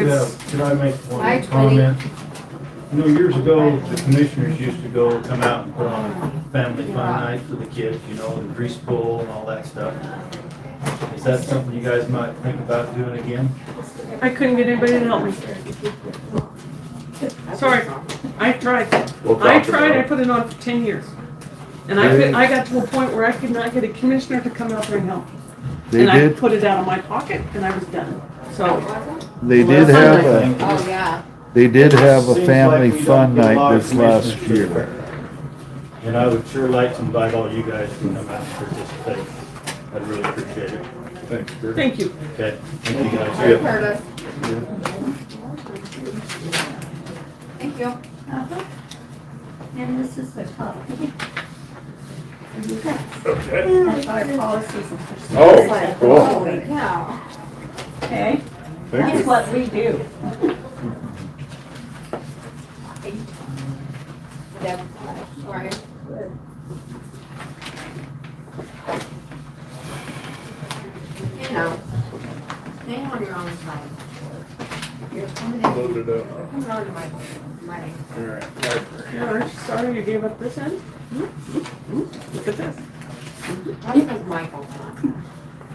Could I make Hi, one comment? You know, years ago, the commissioners used to go, come out and put on a family fun night for the kids, you know, the grease pool and all that stuff. Is that something you guys might think about doing again? I couldn't get anybody to help me. Sorry, I tried. I put it on for 10 years. And I got to a point where I could not get a commissioner to come out there and help. They And I did, put it out of my pocket and I was done. So, they did have a, Oh, yeah. they did have a Seems family like we fun don't get a lot night of this last commissioners year. And I would sure like to invite all you guys to come out and participate. I'd really appreciate it. Thanks, Kurt. thank you. Okay, thank you guys. Sorry, Curtis. Thank you. Uh-huh. And this is the copy. And you guys. Okay. That's our policies and procedures. Oh, cool. Holy cow. Okay, Thank that's you. what we do. Deb, sorry. You know, stay on your own side. You're coming in, Load it up. you're coming on to my. All right. Yeah, aren't you sorry you gave up this end? Look at this. That's because Michael's not.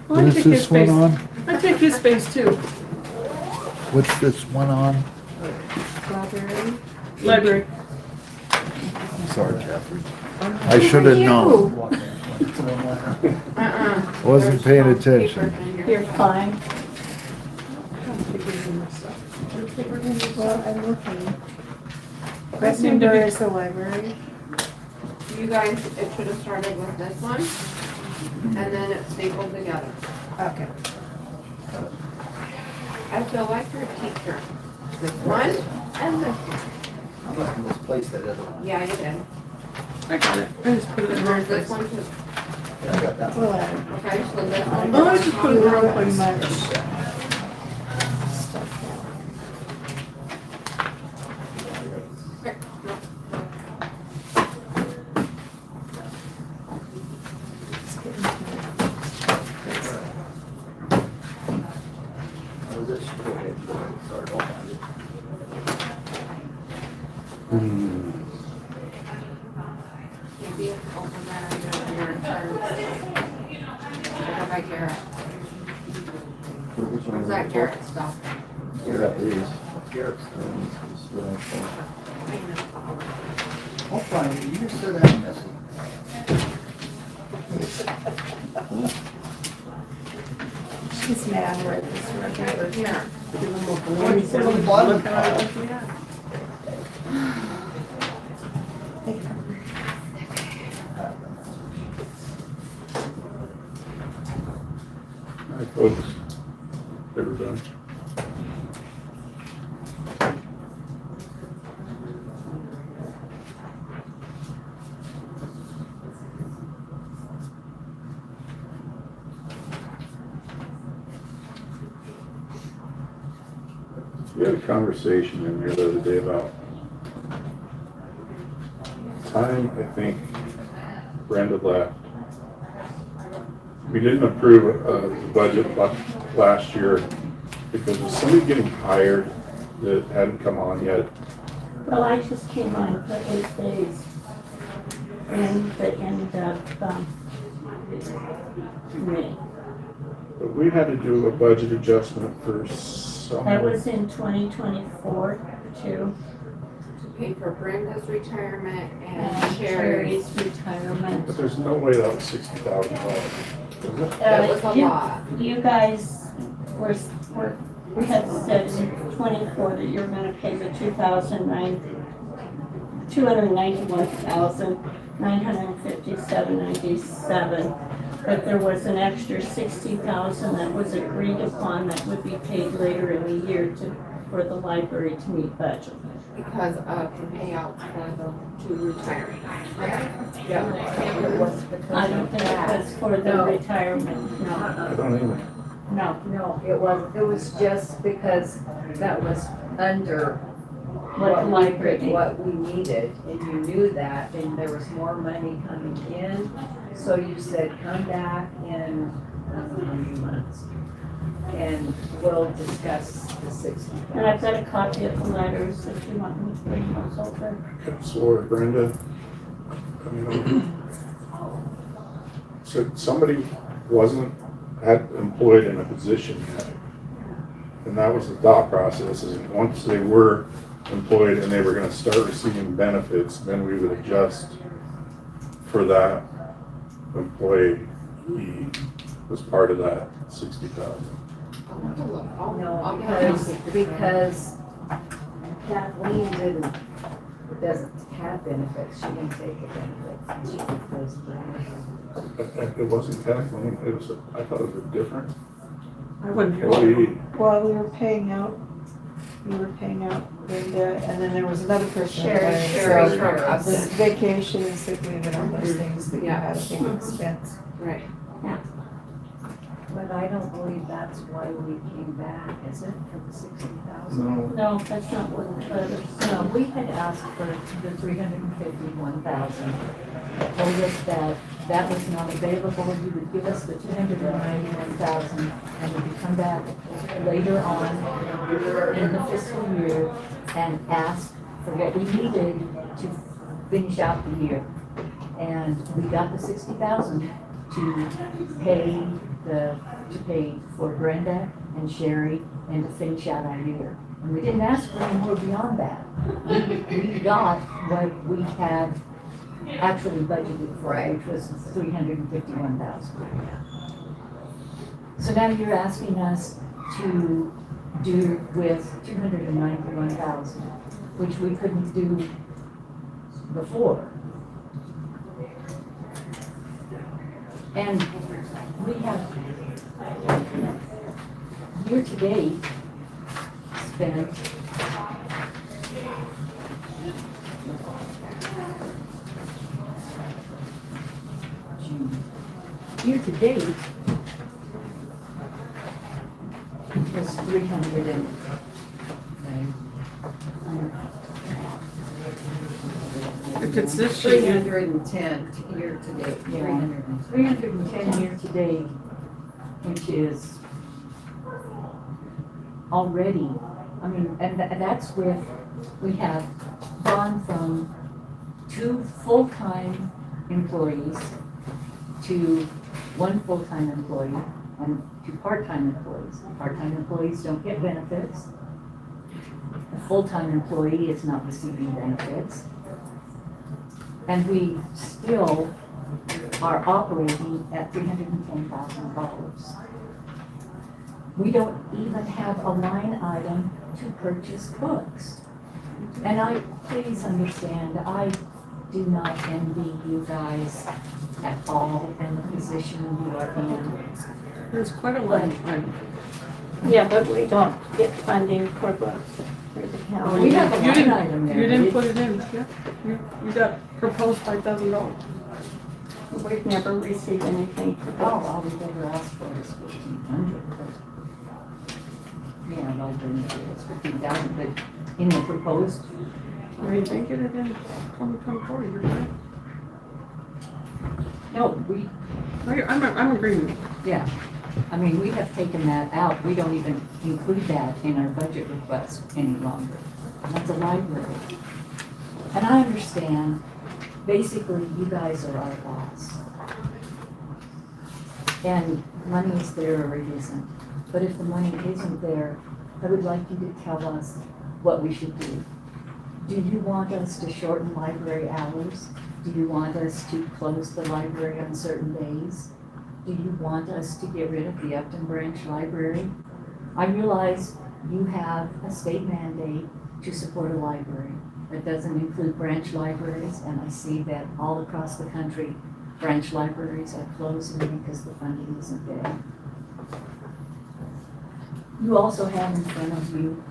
Well, I What is take his this one space. on? I take his space too. What's this one on? Library. Library. Sorry, Catherine. I should have known. Wasn't paying attention. You're fine. Well, I'm looking. I What seem to number be- is the library? You guys, it should have started with this one, and then it's stapled together. Okay. I feel like you're a teacher. This one and this one. I must have misplaced that other one. Yeah, you did. I got it. I just put it in the And wrong there's place. this one too. Yeah, I got that one. Well, Okay, so this one. Oh, I just put it in the wrong place. much. Oh, this, go ahead, sorry, I'll find it. Maybe it's open that under your insurance. Over by Garrett. Which one Where's that Garrett stuff? Here it is. Garrett's. I'll find it, you just sit down, Missy. She's mad right this Over here. All right, folks. They were done. We had a conversation in here the other day about time, I think Brenda left. We didn't approve the budget last year because there's somebody getting hired that hadn't come on yet. Well, I just came on for 8 days. And the end of, May. But we had to do a budget adjustment for That someone. was in 2024 too. To pay for Brenda's retirement and And Sherry's. Sherry's retirement. But there's no way that was $60,000. That was a You- lot. You guys had said in 24 that you were gonna pay the 291,957.97. But there was an extra 60,000 that was agreed upon that would be paid later in the year for the library to meet budget. Because of the payouts for the two retirees. Yeah. I don't think it was for the retirement, no, I don't even. no. No, it was just because that was under What the library, what we needed, and you knew that, and there was more money coming in, so you said, come back in how many months? and we'll discuss the 60. And I've got a copy of the letters if you want me to bring those over. So Brenda, so somebody had employed in a position yet. And that was the thought process, is once they were employed and they were gonna start receiving benefits, then we would adjust for that employee. He was part of that 60,000. No, because Kathleen doesn't have benefits, she didn't take the benefits. She took those benefits. It wasn't Kathleen, I thought it was a different I wouldn't hear. employee. Well, we were paying out Linda, and then there was another person. Sherry So, from us. the vacation and sick leave and all those things that you had a big expense. Right. But I don't believe that's why we came back, is it, for the 60,000? No, No, that's not what the letters No, said. we had asked for the 351,000. Told us that that was not available, you would give us the 291,000, and we could come back later on in the fiscal year and ask for what we needed to finish out the year. And we got the 60,000 to pay for Brenda and Sherry and to finish out our year. And we didn't ask for any more beyond that. We got what we had actually budgeted for, which was 351,000. So now you're asking us to do with 291,000, which we couldn't do before. And we have year-to-date spent year-to-date was 300 and If it's this sheet, 310 year-to-date. 310 year-to-date, which is already, I mean, and that's with, we have gone from 2 full-time employees to 1 full-time employee and 2 part-time employees. Part-time employees don't get benefits. A full-time employee is not receiving benefits. And we still are operating at $310,000. We don't even have a line item to purchase books. And please understand, I do not envy you guys at all in the position you are in. there's quite a line item. Yeah, but we don't get funding for books for the county. We have a You line didn't- item there. You didn't but put it in, yeah? You got proposed $5,000. We've never received anything for books. All we've ever asked for is 1,500. Yeah, well, then it's 15,000, but in the proposed, We didn't get it in 2024, you're right. no, I'm agreeing with you. yeah. I mean, we have taken that out. We don't even include that in our budget request any longer. And that's a library. And I understand, basically, you guys are our boss. And money is there or it isn't. But if the money isn't there, I would like you to tell us what we should do. Do you want us to shorten library hours? Do you want us to close the library on certain days? Do you want us to get rid of the Upton Branch Library? I realize you have a state mandate to support a library. That doesn't include branch libraries, and I see that all across the country, branch libraries are closing because the funding isn't there. You also have in front of you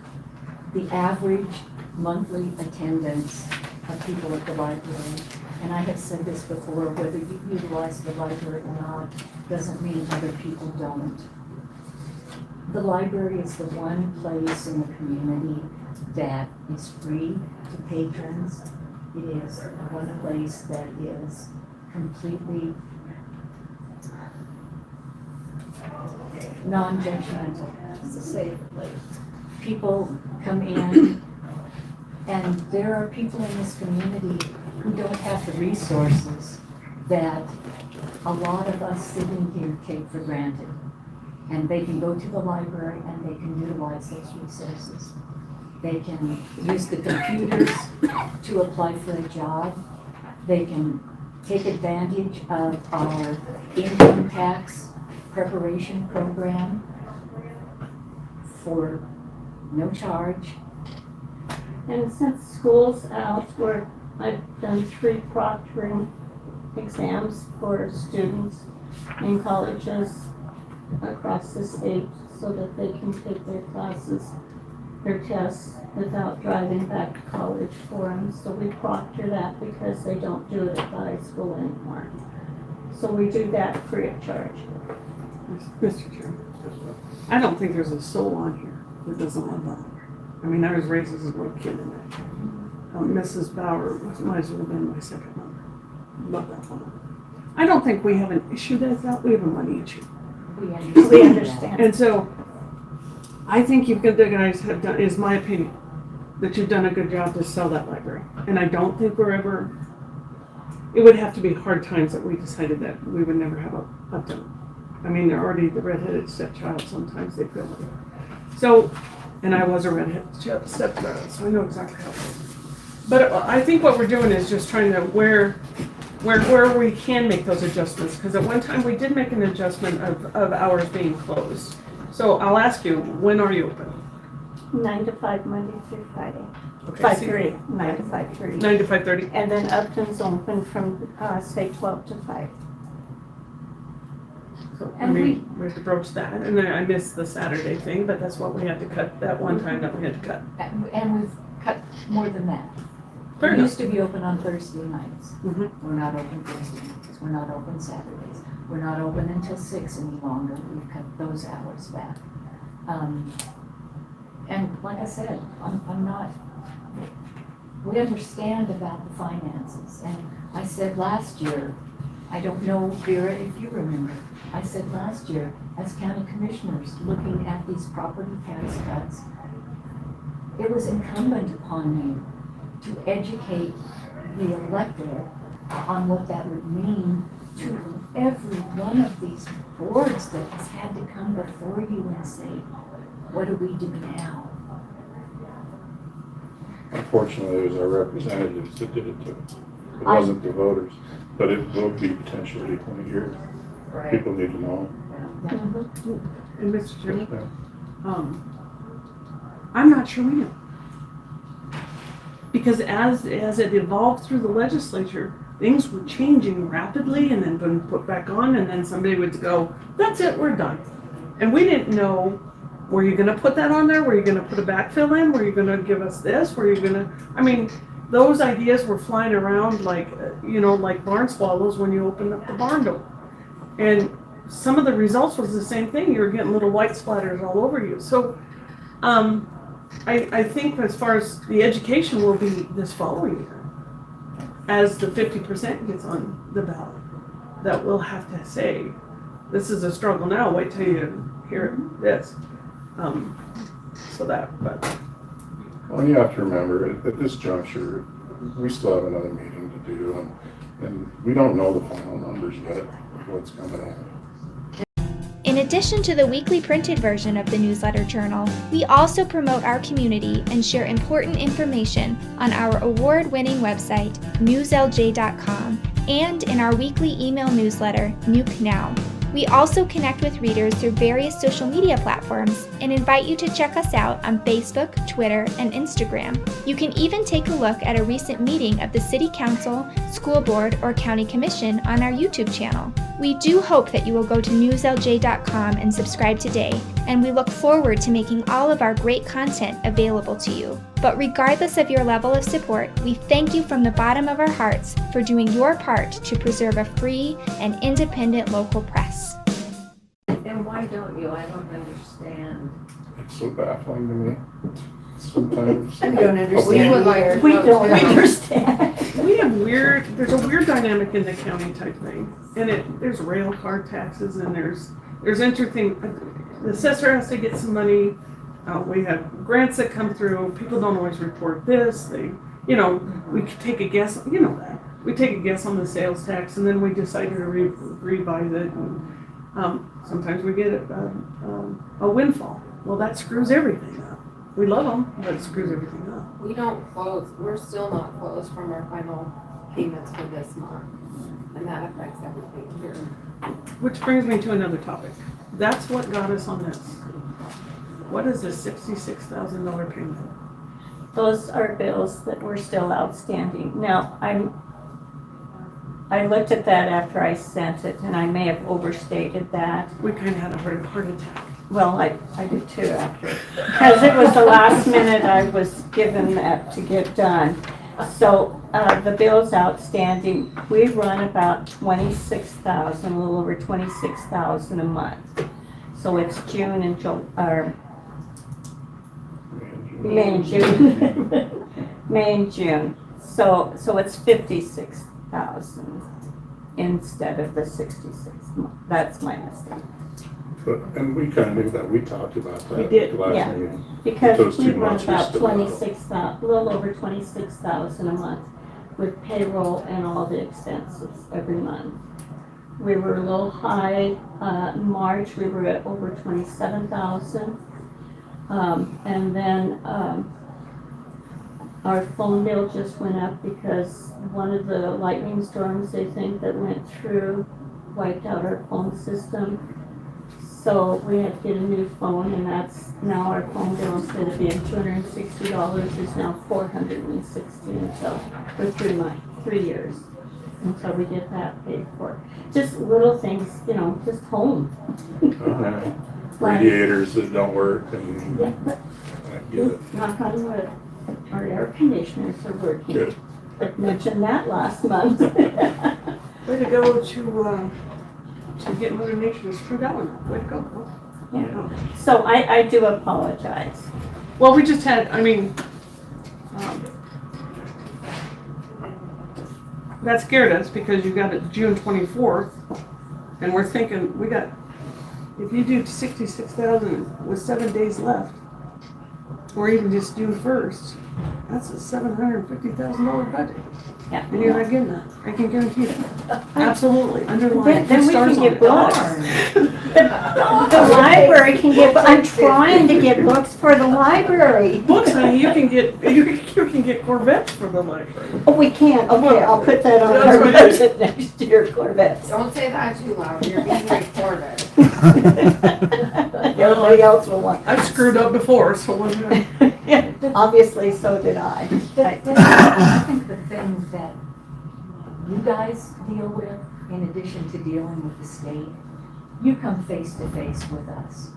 the average monthly attendance of people at the library. And I have said this before, whether you utilize the library or not, doesn't mean other people don't. The library is the one place in the community that is free to patrons. It is one place that is completely non-judgmental, it's a safe place. People come in, and there are people in this community who don't have the resources that a lot of us sitting here take for granted. And they can go to the library and they can utilize those resources. They can use the computers to apply for a job. They can take advantage of our income tax preparation program for no charge. And since school's out, I've done 3 proctoring exams for students in colleges across the state so that they can take their classes, their tests, without driving back to college for them. So we proctor that because they don't do it at the high school anymore. So we do that free of charge. Mr. Chairman, I don't think there's a soul on here that doesn't love that. I mean, I was raised as a little kid in that. Mrs. Bauer might as well have been my second mother. Love that woman. I don't think we have an issue that's out, we have a money issue. We We understand. And so, I think you guys have done, is my opinion, that you've done a good job to sell that library. And I don't think we're ever, it would have to be hard times that we decided that we would never have done. I mean, they're already the redheaded stepchild, sometimes they feel like. So, and I was a redheaded stepchild, so I know exactly how it is. But I think what we're doing is just trying to where we can make those adjustments, because at one time we did make an adjustment of hours being closed. So I'll ask you, when are you open? 9 to 5, Monday through Friday. Okay, 5:30, 9 to 5:30. 9 to 5:30? And then Upton's open from, say, 12 to 5. So, I And mean, we have to broach that, and then I missed the Saturday thing, but that's what we had to cut, that one time that we had to cut. And we've cut more than that. Fair We enough. used to be open on Thursday nights. Mhm. We're not open Thursday nights. We're not open Saturdays. We're not open until 6 any longer. We've cut those hours back. And like I said, I'm not, we understand about the finances. And I said last year, I don't know, Vera, if you remember, I said last year, as county commissioners, looking at these property tax cuts, it was incumbent upon you to educate the electorate on what that would mean to every one of these boards that has had to come before you and say, what do we do now? Unfortunately, it was our representatives that did it to us. It wasn't the voters, but it will be potentially 20 years. People need to know. And Mr. Chairman, Yeah. I'm not sure we know. Because as it evolved through the legislature, things were changing rapidly and then been put back on, and then somebody would go, that's it, we're done. And we didn't know, were you gonna put that on there? Were you gonna put a backfill in? Were you gonna give us this? Were you gonna, I mean, those ideas were flying around like, like barn swallows when you opened up the barn door. And some of the results was the same thing. You were getting little white splatters all over you. So, I think as far as the education will be this following year, as the 50% gets on the ballot, that we'll have to say, this is a struggle now, wait till you hear this. But Well, you have to remember, at this juncture, we still have another meeting to do, and we don't know the final numbers yet of what's coming out. In addition to the weekly printed version of the newsletter journal, we also promote our community and share important information on our award-winning website, newslj.com, and in our weekly email newsletter, Nuke Now. We also connect with readers through various social media platforms and invite you to check us out on Facebook, Twitter, and Instagram. You can even take a look at a recent meeting of the City Council, School Board, or County Commission on our YouTube channel. We do hope that you will go to newslj.com and subscribe today, and we look forward to making all of our great content available to you. But regardless of your level of support, we thank you from the bottom of our hearts for doing your part to preserve a free and independent local press. And why don't you? I don't understand. It's so baffling to me sometimes. I don't We would like, we don't understand. we have there's a weird dynamic in the county type thing. And there's rail car taxes and there's interesting, the assessor has to get some money. We have grants that come through. People don't always report this. They, you know, we could take a guess, you know that. We take a guess on the sales tax and then we decide to revise it. And, sometimes we get a windfall. Well, that screws everything up. We love them, but it screws everything up. We don't close, we're still not closed from our final payments for this month. And that affects everything here. Which brings me to another topic. That's what got us on this. What is this $66,000 payment? Those are bills that were still outstanding. Now, I looked at that after I sent it, and I may have overstated that. We kind of had a heart attack. Well, I did too after, because it was the last minute I was given that to get done. So, the bills outstanding, we run about 26,000, a little over 26,000 a month. So it's June and May and June. May and June. So it's 56,000 instead of the 66. That's my mistake. But, and we kind of knew that, we talked about that. We did, last yeah. meeting. Because Those we 2 run months we about still have. 26,000, a little over 26,000 a month with payroll and all the expenses every month. We were a little high, in March, we were at over 27,000. And then, our phone bill just went up because one of the lightning storms, they think, that went through wiped out our phone system. So we had to get a new phone, and that's now our phone bill, instead of being $260, is now $460 until for 3 years, until we get that paid for. Just little things, you know, just home. Radiators that don't work and Yeah, but I get it. knock on wood, our air conditioners are working. Good. I mentioned that last month. Way to go to get Mother Nature to screw that one up. Way to go. Yeah. So I do apologize. Well, we just had, that scared us because you got it June 24th, and we're thinking, if you do 66,000 with 7 days left, or even just June 1st, that's a $750,000 budget. Yeah. And you're not getting that. I can guarantee that. Absolutely. Underline. Then we stars can on get it. books. The library can get, I'm trying to get books for the library. Books, honey, you can get Corvettes for the library. Oh, we can, okay, I'll put that on our budget next year, Corvettes. Don't say that too loud, you're being recorded. Everybody else will want. I've screwed up before, so when Yeah, obviously, so did I. I think the thing that you guys deal with, in addition to dealing with the state, you come face to face with us.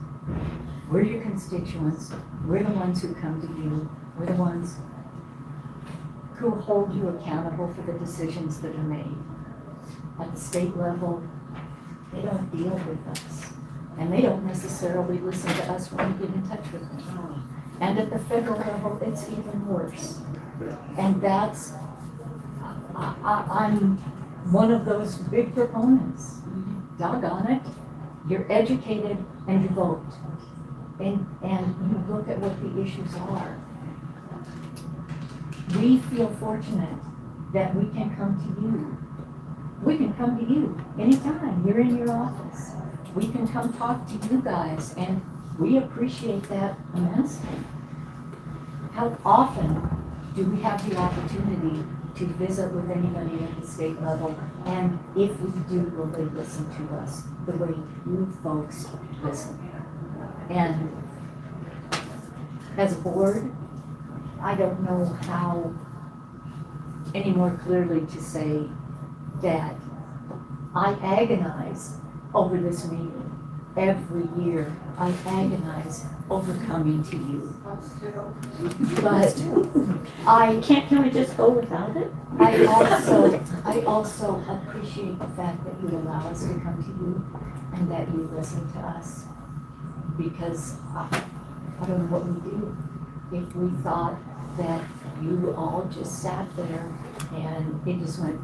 We're your constituents, we're the ones who come to you, we're the ones who hold you accountable for the decisions that are made. At the state level, they don't deal with us, and they don't necessarily listen to us when we get in touch with them. And at the federal level, it's even worse. And that's, I'm one of those big proponents. Doggone it, you're educated and you vote. And you look at what the issues are. We feel fortunate that we can come to you. We can come to you anytime, you're in your office. We can come talk to you guys, and we appreciate that immensely. How often do we have the opportunity to visit with anybody at the state level? And if we do, will they listen to us the way you folks listen? And as a board, I don't know how any more clearly to say that I agonize over this meeting. Every year, I agonize over coming to you. But Can we just go without it? I also appreciate the fact that you allow us to come to you and that you listen to us. Because I don't know what we'd do if we thought that you all just sat there and it just went,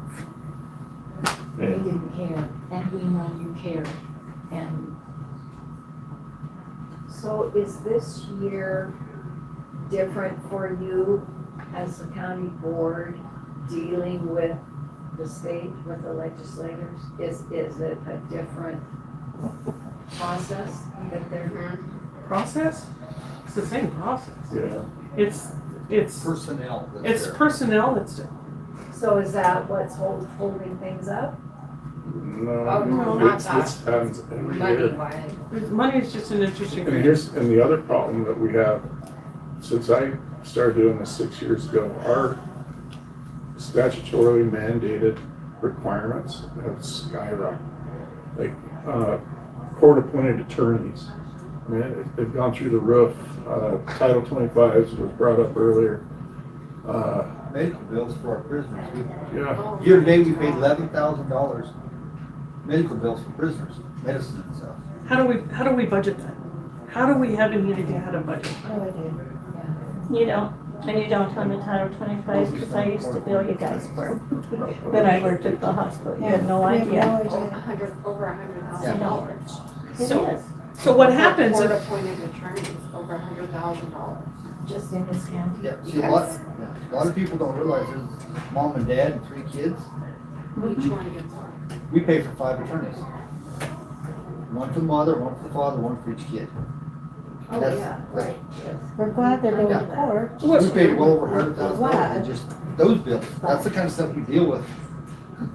we didn't care, and we know you care. And So is this year different for you as the county board dealing with the state, with the legislators? Is it a different process that they're? Process? It's the same process. Yeah. It's Personnel. that's it's there. personnel that's different. So is that what's holding things up? Oh, no, No, not it's, that. this happens every Money year. wise. Money is just an interesting And the other problem that we have, since I started doing this 6 years ago, our statutorily mandated requirements have skyrocketed. Like, court-appointed attorneys, I mean, they've gone through the roof. Title 25 was brought up earlier. Medical bills for our prisoners. Yeah, Year to date, we paid $11,000 medical bills for prisoners, medicine and stuff. How do we budget that? How do we have any idea how to budget? You don't, and you don't on the Title 25, because I used to bill you guys for them. When I worked at the hospital, you had no idea. Over $100,000. It is. So what happens Court if, appointed attorneys, over $100,000. Just in this county? Yeah, see, a lot of people don't realize there's mom and dad and 3 kids. Each one gets one. We pay for 5 attorneys. One for the mother, one for the father, one for each kid. Oh, That's- yeah, right, yes. We're glad they're going to Yeah. court. We paid well over $100,000 Glad. in just those bills. That's the kind of stuff we deal with.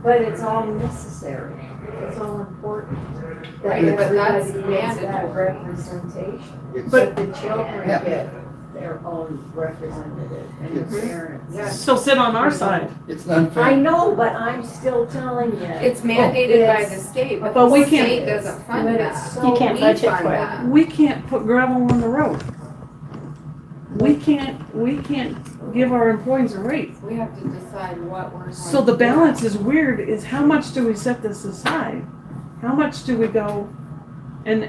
But it's all necessary, it's all important, that Right, but that's everybody gets that mandatory. representation. It's, But the children Yeah. get their own representative and the It's- parents. Yes. so sit on our side, it's unfair. I know, but I'm still telling you. It's mandated by the It's- state, but But the we can't- state doesn't fund But that. it's You so, can't We budget fund for it. that. we can't put gravel on the road. We can't give our employees a raise. We have to decide what we're going to do. So the balance is weird, is how much do we set this aside? How much do we go, and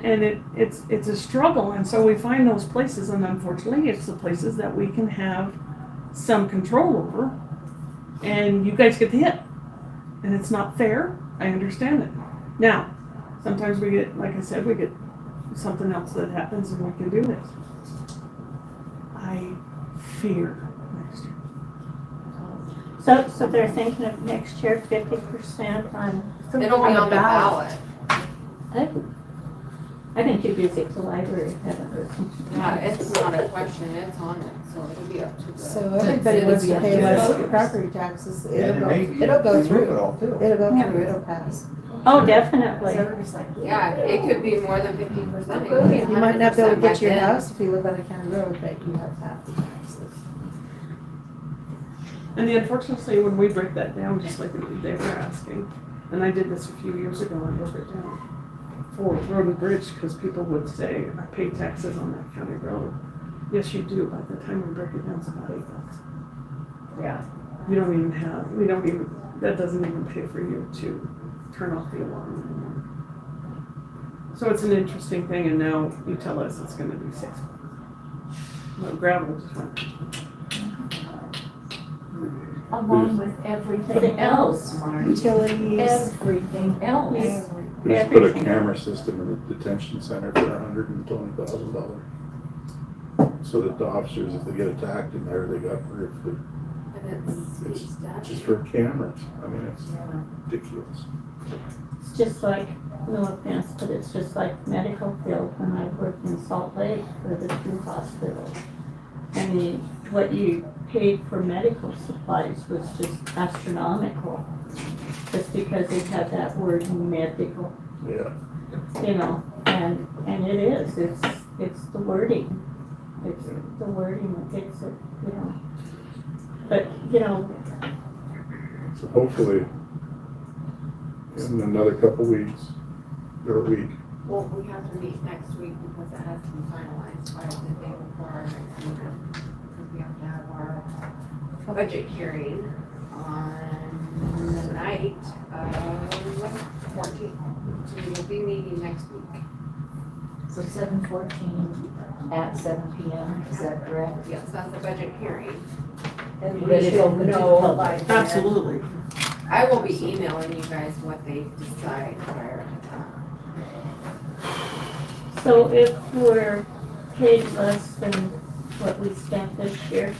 it's a struggle, and so we find those places, and unfortunately, it's the places that we can have some control over, and you guys get the hit. And it's not fair, I understand it. Now, sometimes we get, like I said, we get something else that happens and we can do this. I fear next year. So they're thinking of next year 50% on, It'll be on the ballot. I think you'd visit the library, haven't you? Yeah, it's not a question, it's on it, so it'll be up to the. So everybody wants to pay less property taxes. It'll go through. It'll go through, it'll pass. Oh, definitely. so it's like, Yeah, it could be more than 50%. You might not be able to get to your house if you live on a county road, but you have half the taxes. And the unfortunately, when we break that down, just like they were asking, and I did this a few years ago, I broke it down for road and bridge, because people would say, I pay taxes on that county road. Yes, you do. By the time we break it down, it's about $8. yeah. That doesn't even pay for you to turn off the alarm anymore. So it's an interesting thing, and now you tell us it's gonna be $6. Well, gravel just went. Along with everything else, Mark. Utilities. Everything else. we just put a camera system in the detention center for $120,000. So that the officers, if they get attacked in there, they got proof that And it's it's just for cameras. I mean, it's ridiculous. It's just like, no offense, but it's just like medical field when I worked in Salt Lake for the 2 hospitals. I mean, what you paid for medical supplies was just astronomical, just because they had that word medical, Yeah. you know, and it is, it's the wording. It's the wording that makes it, you know. But, you know, So hopefully, in another couple weeks, or a week, Well, we have to meet next week because it has to be finalized by the day before our next meeting. Because we have to have our budget hearing on the night of 14th. So we will be meeting next week. So 7:14 at 7 PM, is that correct? Yes, that's the budget hearing. And But we it's should open to the know public. by then. Absolutely. I will be emailing you guys what they decide prior to that. so if we're paid less than what we spent this year,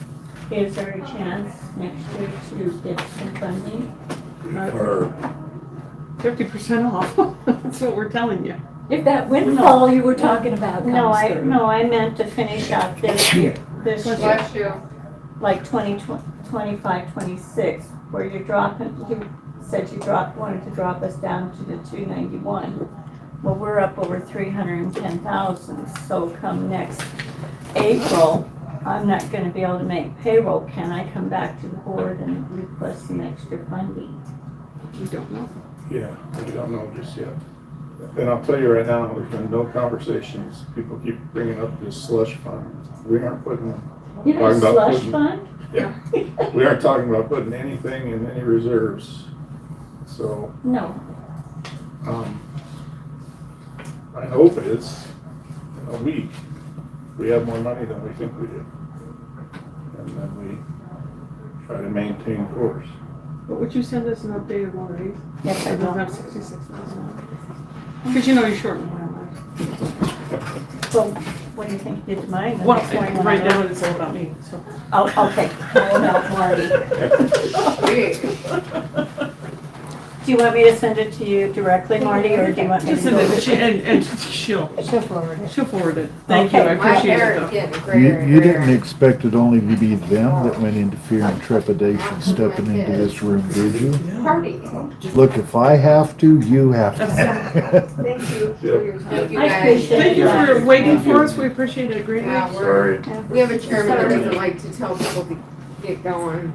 is there a chance next year to get some funding? Or 50% off. That's what we're telling you. If that windfall you were talking about No, comes through. I meant to finish out this year, Bless you. like 25, 26, where you're dropping, you said wanted to drop us down to the 291. Well, we're up over 310,000, so come next April, I'm not gonna be able to make payroll. Can I come back to the board and request some extra funding? We don't know. yeah, we don't know just yet. And I'll tell you right now, there's been no conversations. People keep bringing up this slush fund. We aren't putting, You have a Talking about slush putting- fund? we aren't talking about putting anything in any reserves. So, No, I hope it is in a week. We have more money than we think we do. And then we try to maintain course. But would you send us an updated one of these? yes, I I don't will. have 66,000. Because you know you're short one. So, what do you think you did to mine? The Well, next one when I right go? now it's all about me, so. Oh, okay, I'll help Marty. Do you want me to send it to you directly, Marty, or do you want me to Just go? send it, and she'll She'll forward it. Thank you, I Okay, My appreciate hair it is though. getting You, grayer and you didn't grayer. expect it only to be them that went into fear and trepidation stepping into this room, did you? Party. Look, if I have to, you have to. Thank you for your time. Thank you I guys. appreciate Thank you that. for waiting for us, we appreciate it greatly. Yeah, we're, Sorry. we have a chairman that doesn't like to tell people to get going.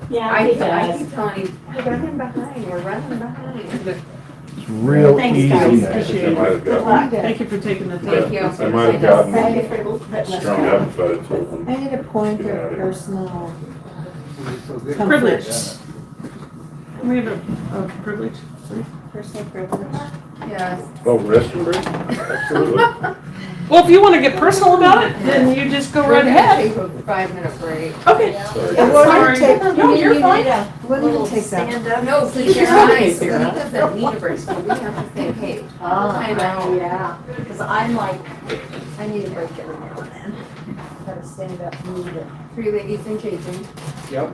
Yeah, I he keep does. telling him, we're running behind, we're running behind. It's real Thanks, easy. guys. I Appreciate might it. have gotten Thank you for taking the Thank time. you. I might have gotten Thank you for letting us strung know. up if I had told them. I need a pointer personal. Privilege. We have a privilege. Personal privilege. Yes. Oh, restroom break? Absolutely. Well, if you want to get personal about it, then you just go right ahead. Take a 5-minute break. Okay. Sorry. It won't Sorry. even take, No, you're fine. wouldn't even take that. No, see, You're Karen, fine. he doesn't need a break, so we have to say, hey, time out. Yeah, because I'm like, I need a break every now and then. Gotta stand up, move it. 3 ladies and Jason. Yep.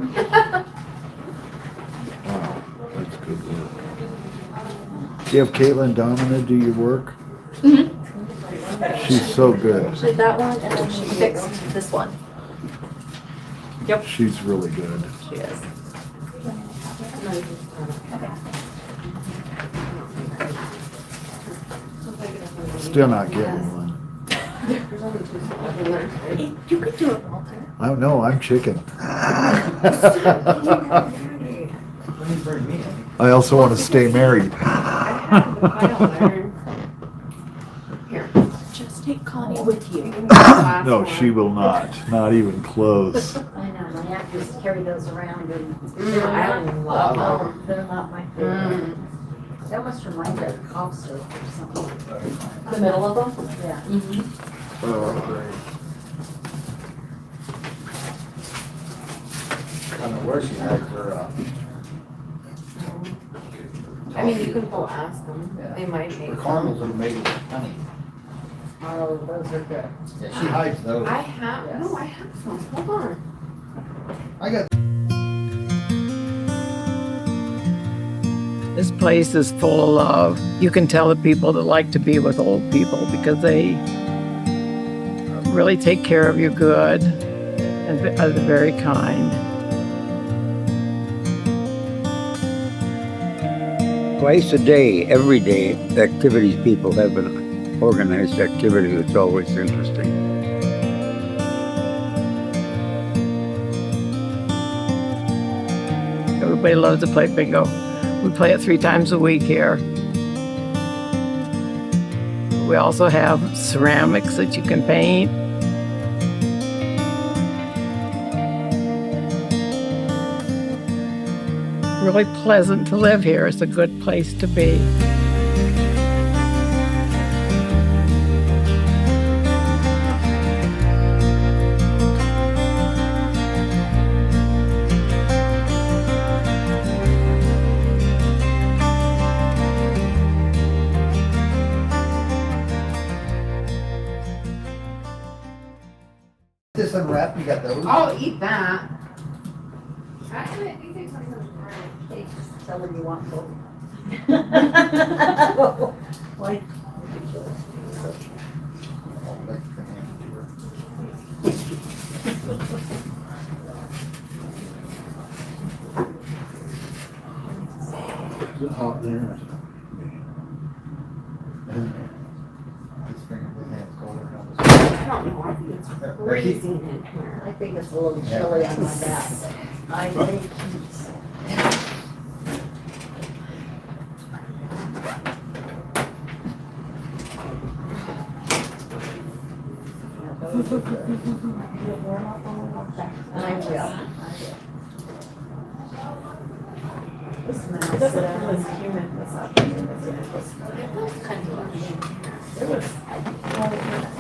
Wow, that's good work. Do you have Caitlin Domina do your work? She's so good. She did that one, and then she fixed this one. She's really good. She is. Still not getting one. You could do it, Walter. I don't know, I'm chicken. When you bring me in. I also want to stay married. Here. Just take Connie with you. No, she will not even close. I know, my actors carry those around and. I love them. They're not my favorite. That must remind me of cough syrup or something. The middle of them? Yeah. I don't know where she hides her, I mean, you can go ask them, they might her make caramels some. are made with honey. Oh, those are good. Yeah, she hides those. I have, no, I have some, hold on. I got This place is full of, you can tell the people that like to be with old people because they really take care of you good and are very kind. Twice a day, every day, the activities people have an organized activity that's always interesting. Everybody loves to play bingo. We play it 3 times a week here. We also have ceramics that you can paint. Really pleasant to live here. It's a good place to be. wrap, you got those? I'll eat that. Tell her you want both. Like, Is it hot there? This finger, this hand's colder now. I don't know, I think it's freezing in here. I think it's a little chilly on my back. I think I will. It doesn't feel as humid this afternoon as it was. It feels kind of lucky in here. It was, well,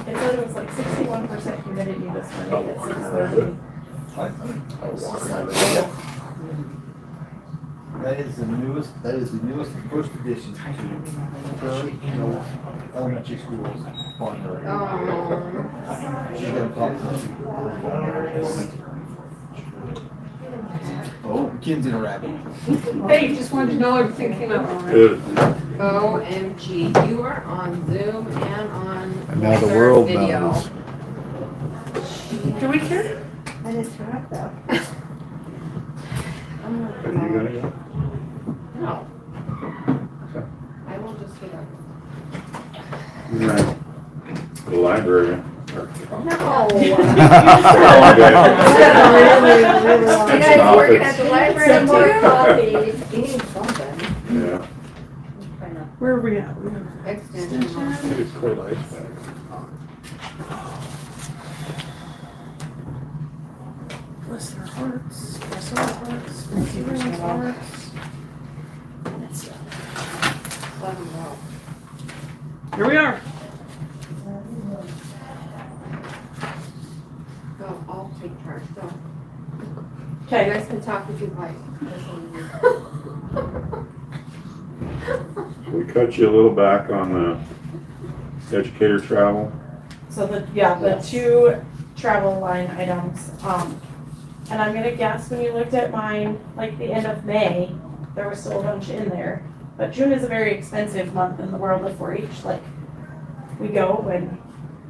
it said it was like 61% humidity this morning at 6:30. That is the newest first edition to elementary schools formula. She's gonna talk to Oh, Ken's in a rabbit. Hey, just wanted to know everything came out all right. Good. OMG, you are on Zoom and on. And now the third world video. knows. Do we care? I didn't turn up though. Are you gonna go? No. I will just get up. Right. The library. No. Okay. You guys working at the library Some more too? coffee. Eating something. Yeah. Where are we at? We have Extension. It's cold ice bag. Bless their hearts, bless our hearts, bless everyone's hearts. Here we are. Go, I'll take charge, go. You Okay, guys can talk if you'd like. We cut you a little back on the educator travel. so the two travel line items, and I'm gonna guess when you looked at mine, like the end of May, there was still a bunch in there. But June is a very expensive month in the world of 4-H, like, we go and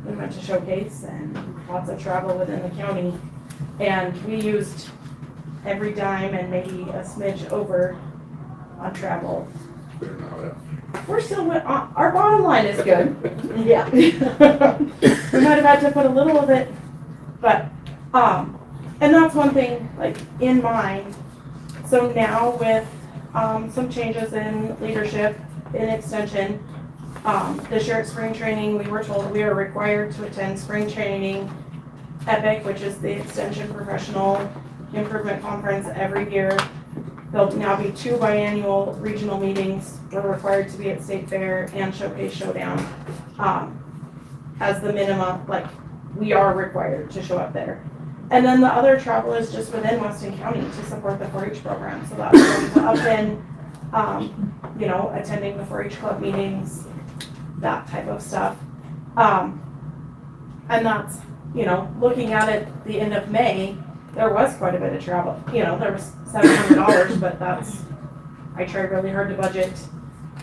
we went to Showcase and lots of travel within the county. And we used every dime and maybe a smidge over on travel. They're not it. We're still, our bottom line is good. Yeah. We might have had to put a little of it, but, and that's one thing, like, in mind. So now with, some changes in leadership, in extension, this year at spring training, we were told we are required to attend spring training EPIC, which is the Extension Professional Improvement Conference every year. There'll now be 2 biannual regional meetings. We're required to be at State Fair and Showcase Showdown. As the minimum, like, we are required to show up there. And then the other travel is just within Weston County to support the 4-H program. So that's going to Upton, you know, attending the 4-H club meetings, that type of stuff. And that's, you know, looking at it the end of May, there was quite a bit of travel. You know, there was $700, but that's, I try really hard to budget.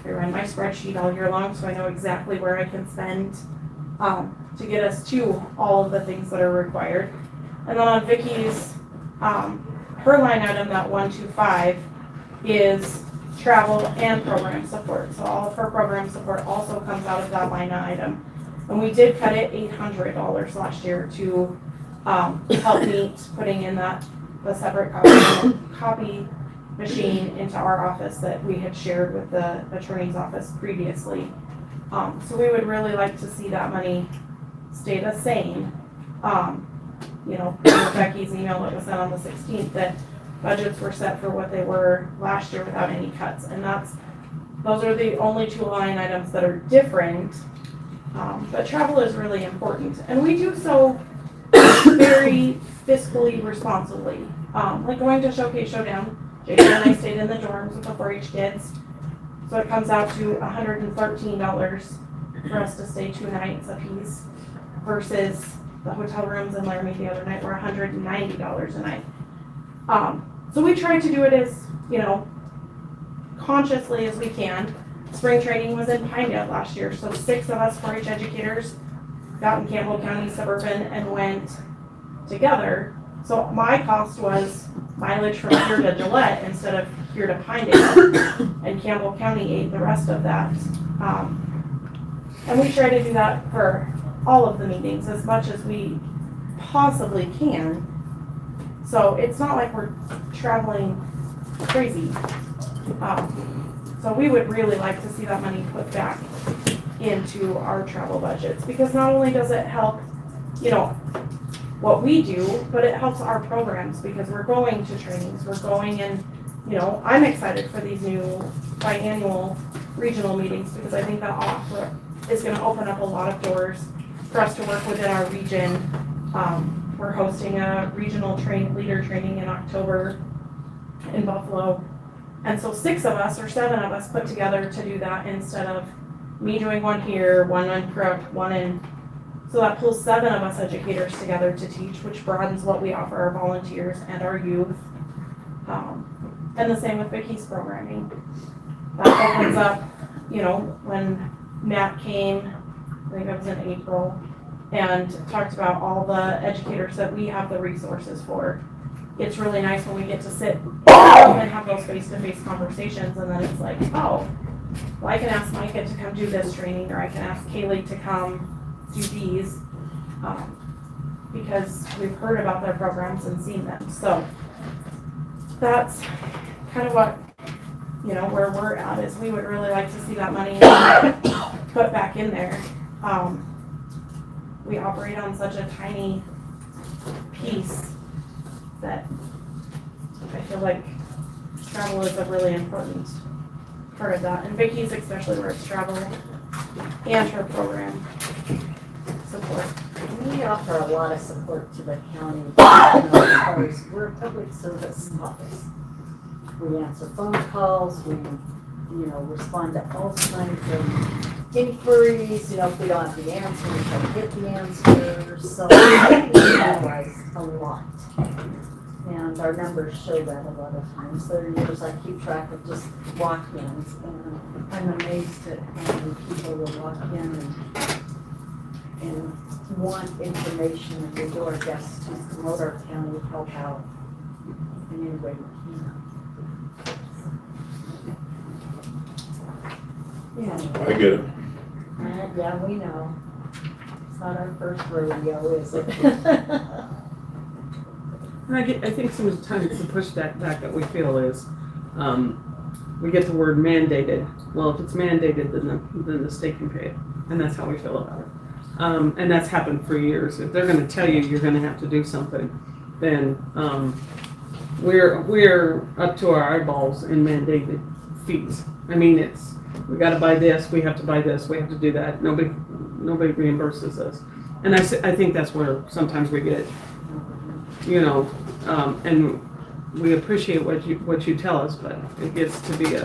I run my spreadsheet all year long, so I know exactly where I can spend to get us to all of the things that are required. And then on Vicky's, her line item, that 125, is travel and program support. So all of her program support also comes out of that line item. And we did cut it $800 last year to help meet putting in the separate copy machine into our office that we had shared with the attorney's office previously. So we would really like to see that money stay the same. You know, Becky's email that was sent on the 16th, that budgets were set for what they were last year without any cuts. And those are the only 2 line items that are different. But travel is really important. And we do so very fiscally responsibly. Like going to Showcase Showdown, Jason and I stayed in the dorms with the 4-H kids. So it comes out to $113 for us to stay 2 nights apiece versus the hotel rooms in Laramie the other night were $190 a night. So we tried to do it as, consciously as we can. Spring training was in Pinedale last year, so 6 of us 4-H educators got in Campbell County Suburban and went together. So my cost was mileage from here to Gillette instead of here to Pinedale, and Campbell County ate the rest of that. And we try to do that for all of the meetings as much as we possibly can. So it's not like we're traveling crazy. So we would really like to see that money put back into our travel budgets, because not only does it help, what we do, but it helps our programs, because we're going to trainings, we're going and, I'm excited for these new biannual regional meetings, because I think that is gonna open up a lot of doors for us to work within our region. We're hosting a regional leader training in October in Buffalo. And so 6 of us or 7 of us put together to do that, instead of me doing one here, one in Crook, one in. So that pulls 7 of us educators together to teach, which broadens what we offer our volunteers and our youth. And the same with Vicky's programming. That opens up, when Matt came, I think it was in April, and talked about all the educators that we have the resources for. It's really nice when we get to sit and have those face-to-face conversations, and then it's like, oh, well, I can ask Micah to come do this training, or I can ask Kaylee to come do these, because we've heard about their programs and seen them. So that's kind of what, where we're at, is we would really like to see that money put back in there. We operate on such a tiny piece that I feel like travel is a really important part of that. And Vicky's especially, where it's travel and her program support. We offer a lot of support to the county, because we're a public service office. We answer phone calls, we, respond to all kinds of inquiries, if we don't have the answer, we try to get the answers, so we utilize a lot. And our numbers show that a lot of times. There are years I keep track of just walk-ins, and I'm amazed at how many people will walk in and want information, and we do our best to promote our county, help out in any way we can. Yeah. I get it. Yeah, we know. It's not our first rodeo, is it? And I think some of the times the pushback that we feel is, we get the word mandated. Well, if it's mandated, then the state can pay it, and that's how we feel about it. And that's happened for years. If they're going to tell you you're going to have to do something, then we're up to our eyeballs in mandated fees. I mean, we got to buy this, we have to buy this, we have to do that. Nobody reimburses us, and I think that's where sometimes we get, and we appreciate what you tell us, but it gets to be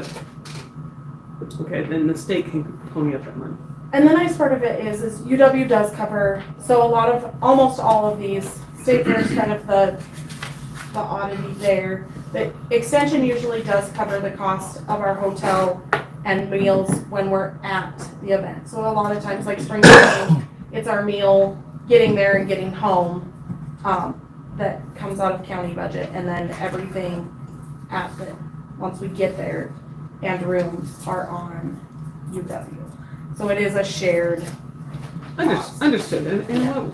okay. Then the state can pony up that money. And the nice part of it is UW does cover, so almost all of these, State Fair is kind of the oddity there. The extension usually does cover the cost of our hotel and meals when we're at the event. So a lot of times, like spring training, it's our meal, getting there and getting home, that comes out of county budget, and then everything once we get there, and rooms are on UW. So it is a shared cost. Understood. And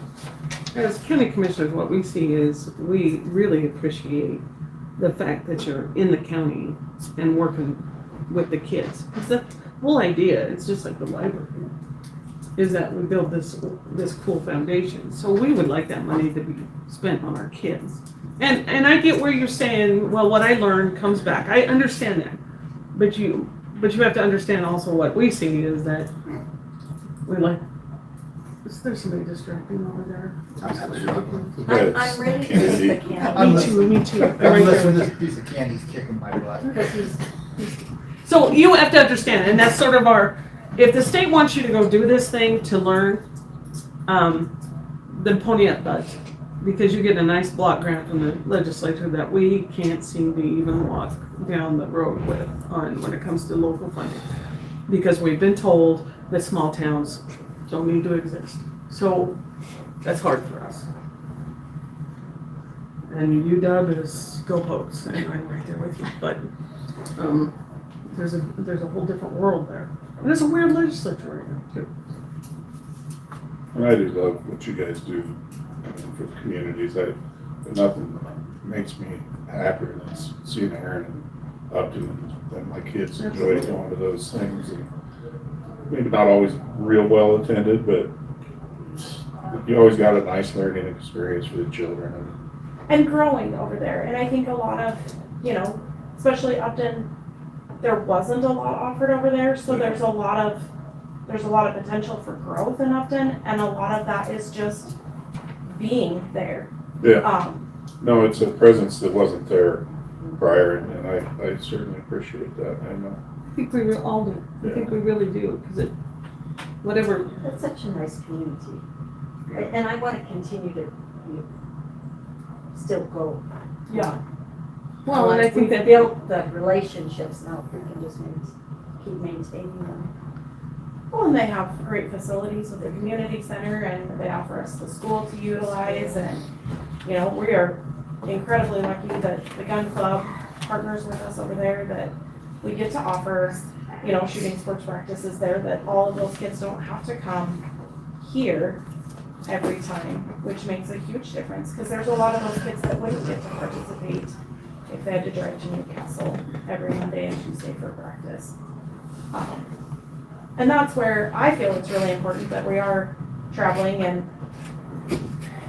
as county commissioners, what we see is we really appreciate the fact that you're in the county and working with the kids. Because the whole idea, it's just like the library, is that we build this cool foundation. So we would like that money to be spent on our kids. And I get where you're saying, well, what I learned comes back. I understand that. But you have to understand also what we see is that is there somebody distracting over there? I'm ready to take the candy. Me too. Unless this piece of candy's kicking my butt. So you have to understand, and that's sort of if the state wants you to go do this thing to learn, than Pontiac does. Because you get a nice block grant from the legislature that we can't seem to even walk down the road with when it comes to local funding. Because we've been told that small towns don't need to exist. So that's hard for us. And UW is go Pokes, and I'm right there with you. But there's a whole different world there. And it's a weird legislature right now too. And I do love what you guys do for the communities. Nothing makes me happier than seeing Aaron and Upton and my kids enjoy going to those things. And maybe not always real well attended, but you always got a nice learning experience for the children. And growing over there. And I think a lot of, especially Upton, there wasn't a lot offered over there, so there's a lot of potential for growth in Upton, and a lot of that is just being there. Yeah. No, it's a presence that wasn't there prior, and I certainly appreciate that. I know. I think we all do. I think we really do, because whatever. That's such a nice community. And I want to continue to still go. Yeah. Well, and I think we that built the relationships now, if we can just keep maintaining them. Well, and they have great facilities with the community center, and they offer us the school to utilize, and, we are incredibly lucky that the gun club partners with us over there, that we get to offer, shooting sports practices there, that all of those kids don't have to come here every time, which makes a huge difference, because there's a lot of those kids that wouldn't get to participate if they had to drive to Newcastle every Monday and Tuesday for practice. And that's where I feel it's really important that we are traveling, and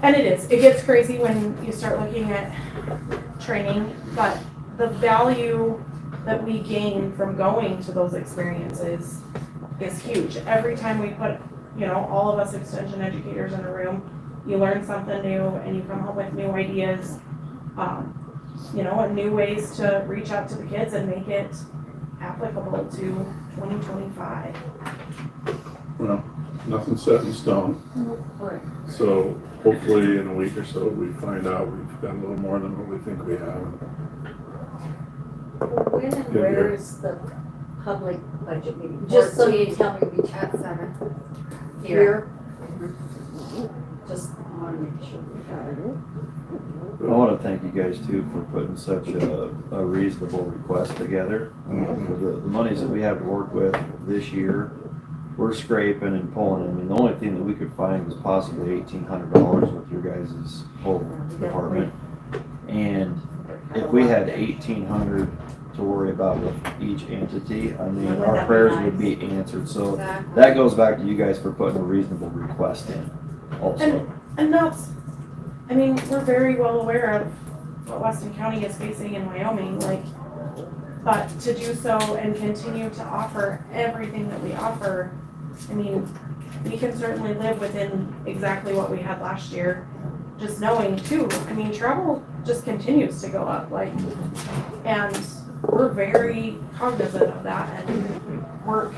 it gets crazy when you start looking at training, but the value that we gain from going to those experiences is huge. Every time we put, all of us extension educators in a room, you learn something new and you come home with new ideas, and new ways to reach out to the kids and make it applicable to 2025. Well, nothing's set in stone. So hopefully in a week or so, we find out we've got a little more than what we think we have. When and where is the public budget meeting? Just so you tell me, we chat 7 here. Just want to make sure we got it. I want to thank you guys too for putting such a reasonable request together. For the monies that we have to work with this year, we're scraping and pulling. I mean, the only thing that we could find was possibly $1,800 with your guys' whole department. And if we had $1,800 to worry about with each entity, I mean, our prayers would be answered. So that goes back to you guys for putting a reasonable request in also. And that's, we're very well aware of what Weston County is facing in Wyoming, but to do so and continue to offer everything that we offer, we can certainly live within exactly what we had last year. Just knowing too, travel just continues to go up, and we're very cognizant of that and work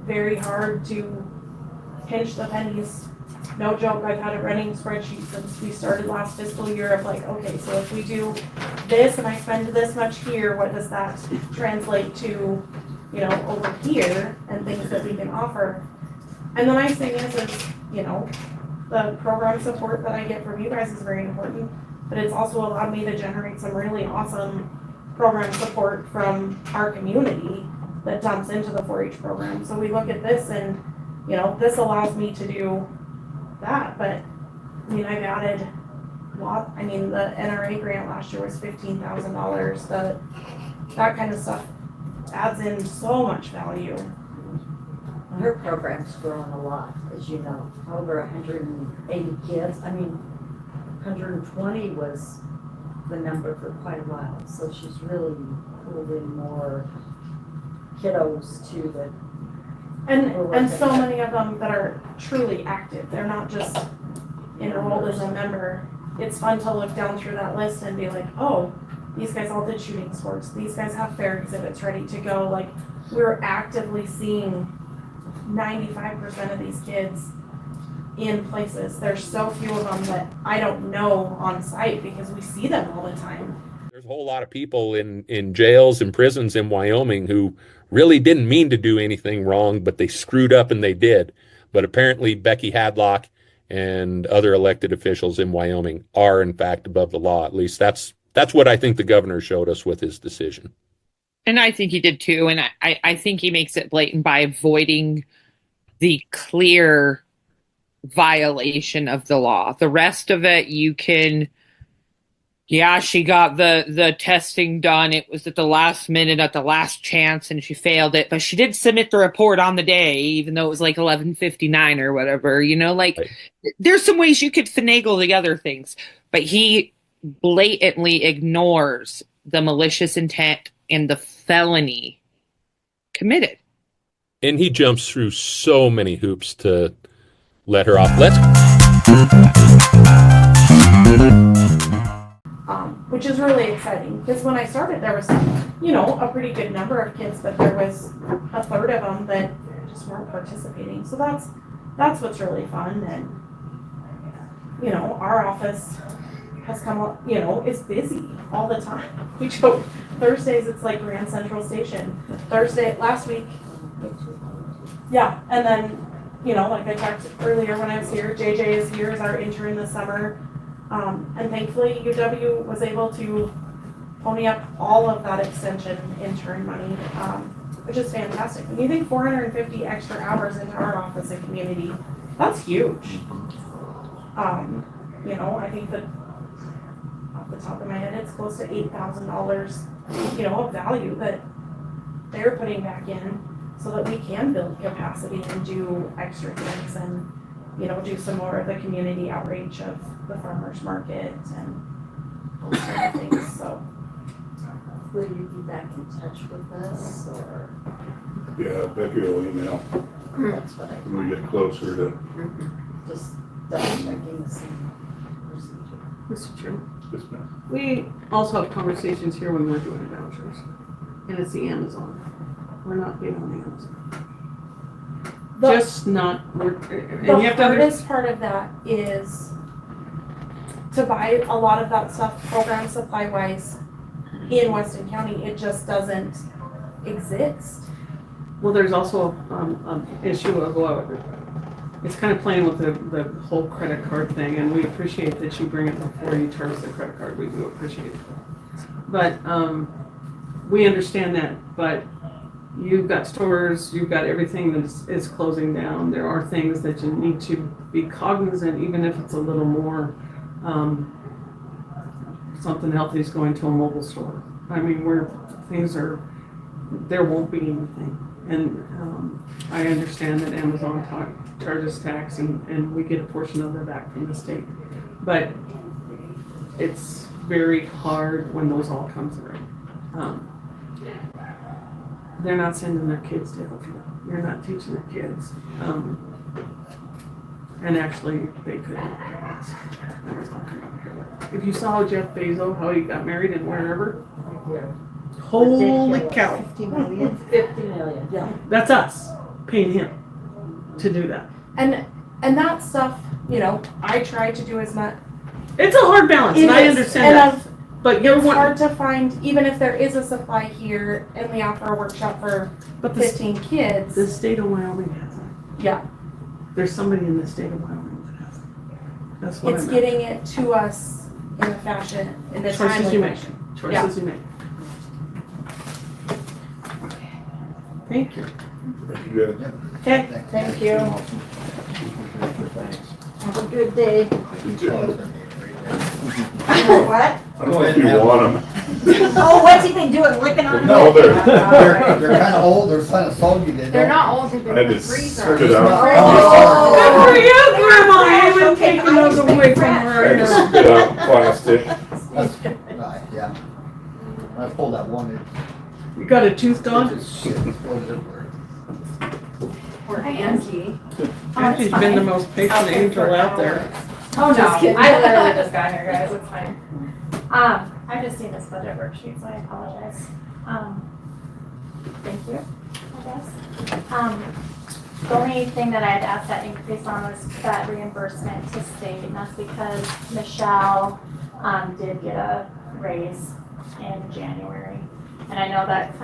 very hard to pinch the pennies. No joke, I've had a running spreadsheet since we started last fiscal year of okay, so if we do this and I spend this much here, what does that translate to, over here, and things that we can offer. And the nice thing is, the program support that I get from you guys is very important, but it's also allowed me to generate some really awesome program support from our community that dumps into the 4-H program. So we look at this and, this allows me to do that, but I've added the NRA grant last year was $15,000. That kind of stuff adds in so much value. Her program's grown a lot, as you know, over 180 kids. 120 was the number for quite a while, so she's really pulled in more kiddos to the. And so many of them that are truly active. They're not just enrolled as a member. It's fun to look down through that list and be like, oh, these guys all did shooting sports. These guys have fair exhibits ready to go. We're actively seeing 95% of these kids in places. There's so few of them that I don't know on site because we see them all the time. There's a whole lot of people in jails and prisons in Wyoming who really didn't mean to do anything wrong, but they screwed up and they did. But apparently Becky Hadlock and other elected officials in Wyoming are in fact above the law. At least that's what I think the governor showed us with his decision. And I think he did too. And I think he makes it blatant by avoiding the clear violation of the law. The rest of it, you can, yeah, she got the testing done. It was at the last minute, at the last chance, and she failed it. But she did submit the report on the day, even though it was like 11:59 or whatever. You know, like there's some ways you could finagle the other things. But he blatantly ignores the malicious intent and the felony committed. And he jumps through so many hoops to let her off. Which is really exciting because when I started, there was, a pretty good number of kids, but there was a third of them that just weren't participating. So that's what's really fun. And, our office has come up, is busy all the time. We joke, Thursdays, it's like Grand Central Station. Last week, yeah, and then, like I talked earlier when I was here, JJ is here as our intern this summer. And thankfully UW was able to pony up all of that extension intern money, which is fantastic. When you think 450 extra hours into our office and community, that's huge. I think that off the top of my head, it's close to $8,000, of value that they're putting back in so that we can build capacity and do extra things and, do some more of the community outreach of the farmers market and those kind of things, so. Will you be back in touch with us, or? Yeah, Becky will email That's what I. when we get closer to. Just double checking the same procedure. Mr. Chairman, Yes, ma'am. we also have conversations here when we're doing vouchers, and it's the Amazon. We're not being on the Amazon. The hardest part of that is to buy a lot of that stuff program supply wise in Weston County. It just doesn't exist. Well, there's also an issue of it's kind of playing with the whole credit card thing, and we appreciate that you bring it before you charge the credit card. We do appreciate it. But we understand that, but you've got stores, you've got everything that is closing down. There are things that you need to be cognizant, even if it's a little more, something healthy is going to a mobile store. I mean, there won't be anything. And I understand that Amazon charges tax and we get a portion of that back from the state. But it's very hard when those all come through. They're not sending their kids to Hillfield. You're not teaching their kids. And actually, they could. If you saw Jeff Bezos, how he got married in wherever, holy cow. 50 million. 50 million. Yeah. That's us paying him to do that. And that stuff, I try to do as much. It's a hard balance, and I understand that. But it's hard to find, even if there is a supply here and we offer a workshop for 15 kids. The state of Wyoming has it. Yeah. There's somebody in the state of Wyoming that has it. That's what It's getting it to us in the fashion, in the choices you make. fashion. Choices you make. Thank you. Thank you, good. Okay, thank you. Have a good day. You too. What? I don't know if you want them. Oh, what's he been doing, licking on them? No, they're kind of old, they're kind of soggy. They're not old, they've been I in the just freezer. spit it out. Oh. Good for you, Grandma. I haven't taken those away from her. I just spit out plastic. That's, yeah. When I pulled that one, You got a tooth dog? it just shit exploded everywhere. Or Angie. Angie's been the most patient angel out there. Oh, no, Just kidding. I literally just got here, guys, it's fine. I've just seen this budget worksheet, so I apologize. Thank you, I guess. The only thing that I had asked that increase on was that reimbursement to state, and that's because Michelle, did get a raise in January. And I know that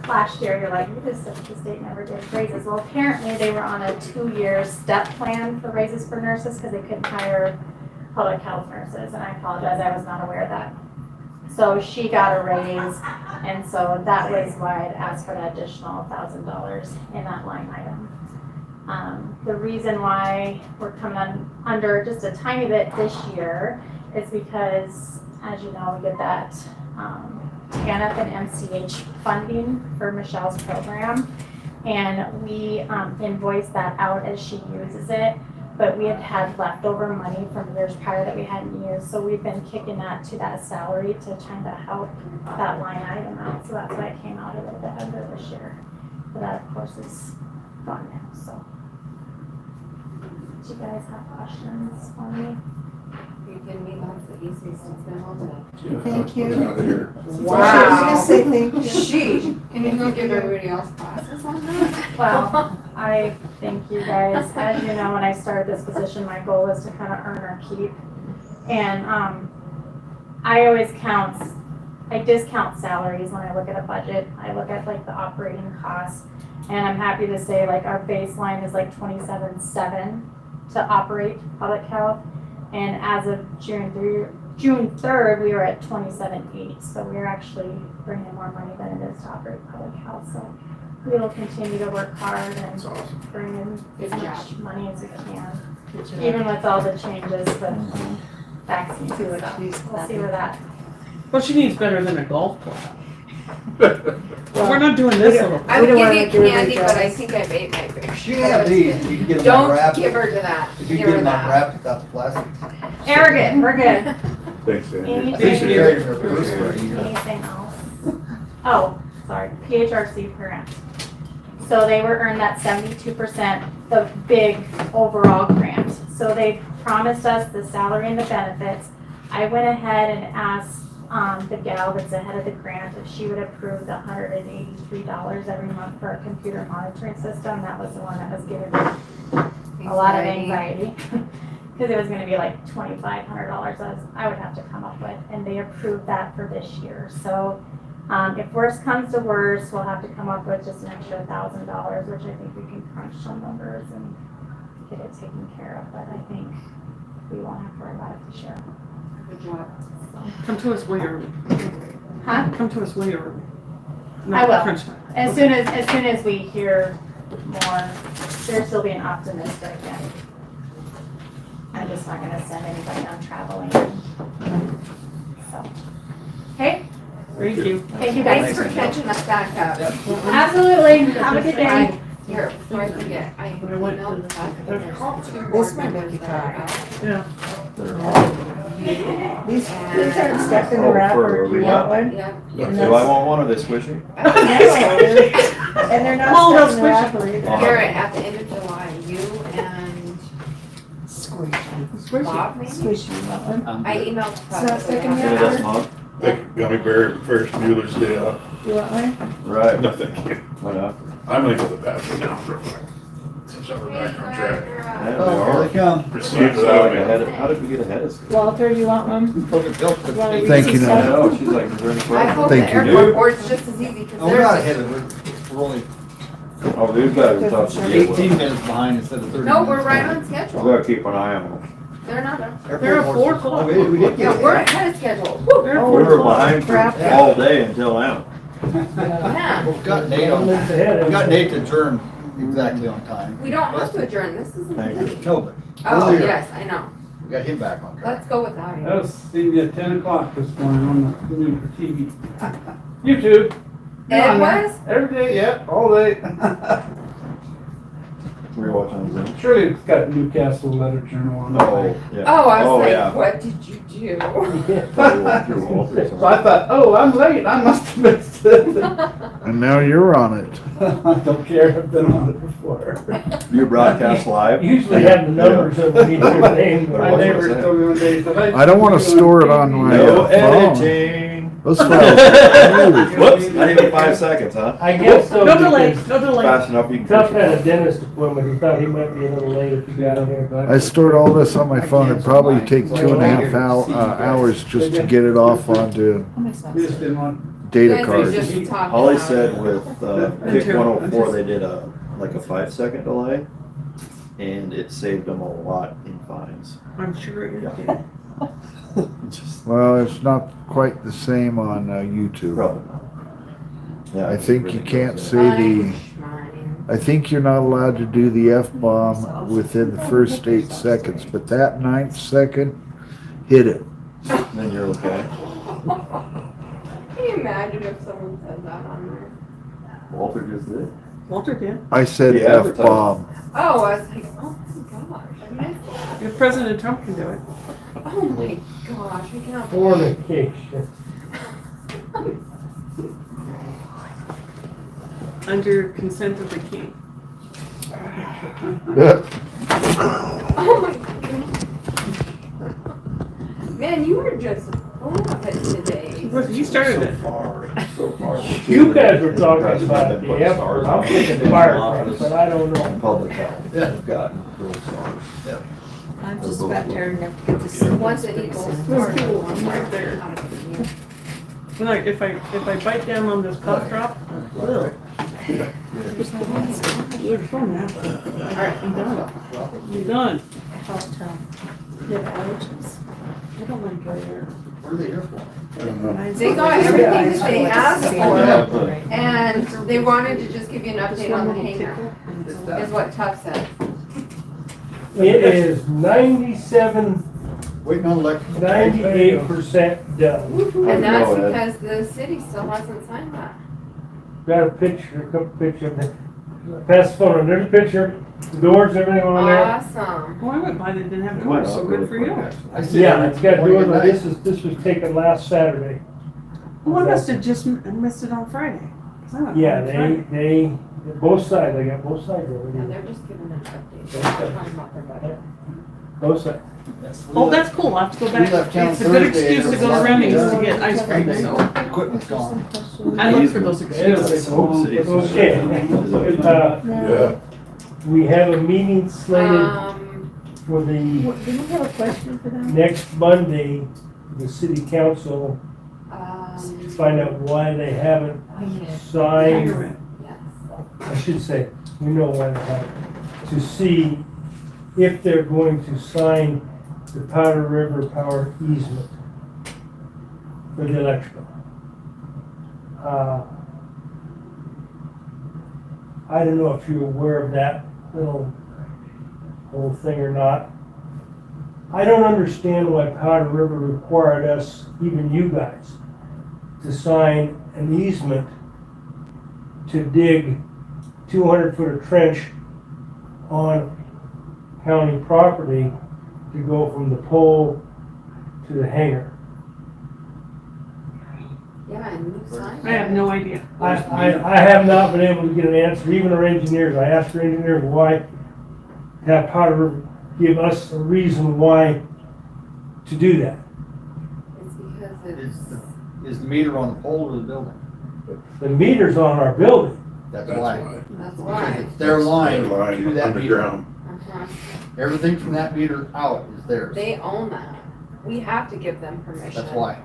last year, you're like, the state never did raises. Well, apparently they were on a 2-year step plan for raises for nurses because they couldn't hire public health nurses, and I apologize, I was not aware of that. So she got a raise, and so that was why I'd asked for that additional $1,000 in that line item. The reason why we're coming under just a tiny bit this year is because, as you know, we get that TANF and MCH funding for Michelle's program, and we invoice that out as she uses it. But we had leftover money from years prior that we hadn't used, so we've been kicking that to that salary to try to help that line item out. So that's why it came out a little bit under this year. But that, of course, is gone now. So, do you guys have questions for me? You can meet lots of easiest to spend all day. Thank you. Wow. I was gonna say thank you. And you can give everybody else classes on that? Well, I thank you guys. As you know, when I started this position, my goal was to kind of earn or keep. And I always discount salaries when I look at a budget. I look at like the operating costs. And I'm happy to say like our baseline is like $27,700 to operate public health. And as of June 3rd, we were at $27,800. So we're actually bringing more money than it is to operate public health. So we will continue to work hard and bring in as much money as we can, even with all the changes with vaccines and stuff. We'll see where that. Well, she needs better than a golf club. We're not doing this little. I would give you candy, but I think I've ate my fair She share. had these, you can get them Don't unwrapped. give her to that. If you Give get her them that. unwrapped without the plastic. Arrogant, we're good. Thanks, Andy. Anything Anything anything else? Oh, sorry, PHRC grant. So they were earned that 72%, the big overall grant. So they promised us the salary and the benefits. I went ahead and asked the gal that's the head of the grant if she would approve the $183 every month for a computer monitoring system. That was the one that was giving me a lot of anxiety. Because it was going to be like $2,500 I would have to come up with, and they approved that for this year. So if worse comes to worse, we'll have to come up with just an extra $1,000, which I think we can crunch some numbers and get it taken care of. But I think we won't have to worry about it this year. Good job. Come to us way early. Huh? Come to us way early. I will. Crunch time. As soon as we hear more, there's still being optimistic, and I'm just not gonna send anybody on traveling. So, okay, Thank you. thank you guys. Thanks for catching us back up. Absolutely, have a good day. Here, before I forget, I emailed the fact that there's 2 This board might make members you that are cry. out. Yeah. These aren't stuck in the Oh, wrapper, for do you want one? Yeah. Do I want one of this squishy? No, and they're not Oh, no, stuck in the wrapper Here, either. at the end of July, you and Bob, maybe? Squishy, you want one? I emailed the It's not fact stuck in that the Give me this wrapper? month. Like gummy bear first Mueller's Day off. You want one? Right. No, thank you. What up? I'm gonna go to the bathroom now real quick. Since we're back on track. Yeah, we Oh, are. here they come. Proceed So, without like, me. how did we get ahead of schedule? Walter, you want one? Look, Bill, You want a Thank you, Reese's I Nana. know, she's like, is there any I question? hope Thank the you, airport dude. board's just as easy, because Oh, we're not there's. ahead of it. We're only Oh, these guys are tough to deal with. 18 minutes behind instead of 30 No, minutes. we're right on We schedule. gotta keep an eye on them. They're not. Airport They're at board's- 4 o'clock. Oh, we did Yeah, get we're it. ahead of schedule. They're at We 4 were o'clock. behind for all day until now. Yeah. Well, we got Nate on, we got Nate to adjourn exactly on time. We don't have to adjourn. This isn't. Thank you. No, but Oh, earlier, yes, I know. we got him back on track. Let's go without I him. was seeing you at 10 o'clock this morning on the news for TV. YouTube. Ed was? Every day, yeah, all day. We were watching Zoom. Surely it's got Newcastle Letter Journal on Oh, it. yeah. Oh, I was yeah. like, what did you do? So I thought, oh, I'm late, I must have missed it. And now you're on it. I don't care, I've been on it before. You broadcast live? Usually have the numbers of each name. My neighbors told me one day, said, I don't want to store it on my No phone. editing. Those files. Whoops, I didn't need 5 seconds, huh? I guess so. No delay, because no delay. Fast enough, you can. Tough had a dentist appointment, he thought he might be a little late if he got in here, but. I stored all this on my phone. It'd probably take 2.5 hours just to get it off onto Just didn't want. data cards. Holly said with Kick 104, they did a 5-second delay, and it saved them a lot in fines. I'm sure it did. Well, it's not quite the same on YouTube. Probably not. Yeah, I think you can't say the, I think you're not allowed to do the F-bomb within the first 8 seconds, but that 9th second, hit it. Then you're okay. Can you imagine if someone said that on there? Walter just did. Walter did. I said Yeah, F-bomb. Oh, I was like, oh my gosh, I missed it. If President Trump can do it. Oh my gosh, I cannot. Fornication. Under consent of the king. Oh my god. Man, you were just full of it today. You started it. So far. You guys were talking about the F word, I'm thinking firefighter, but I don't know. Public health. They've gotten real stars. Yep. I'm just about tired enough to get to sleep. Once it equals There's 4, two of them right there. Like if I bite down on this cough drop, ugh. You're so nasty. Alright, I'm done. I'm done. I'll tell. You have allergies? I don't like dry air. What are they here for? They got everything that they asked for, and they wanted to just give you an update on the hangar, is what Tuff said. It is 97, Waiting on electric. 98% done. And that's because the city still hasn't signed that. Got a picture, a couple pictures of it. Pass the phone, there's a picture, the doors, everything on there. Awesome. Well, I went by, they didn't have doors, so good for you. Yeah, it's got doors, but this was taken last Saturday. Well, I must have just missed it on Friday. 'Cause I went Yeah, by Friday. they, both sides, they got both sides over And there. they're just giving an update. They're not talking about their budget. Both sides. Oh, that's cool, I'll have to go We back. left town It's a good Thursday, excuse to there go was to a lot of Remington's to done. get ice cream, so Equipment's gone. I look for those excuses. Okay. Yeah. We have a meeting slated for the Didn't we have a question for them? next Monday, the city council, to find out why they haven't signed, I should say, we know why they haven't, to see if they're going to sign the Powder River Power easement for the electrical. I don't know if you're aware of that little whole thing or not. I don't understand why Powder River required us, even you guys, to sign an easement to dig 200-foot of trench on county property to go from the pole to the hangar. Yeah, and you signed I have no idea. I have not been able to get an answer, even our engineers. I asked our engineers why, have Powder River give us a reason why to do that. It's because it's. Is the meter on the pole or the building? The meter's on our building. That's why. That's why. It's their line Their line to that meter. underground. Uh-huh. Everything from that meter out is theirs. They own that. We have to give them permission. That's why.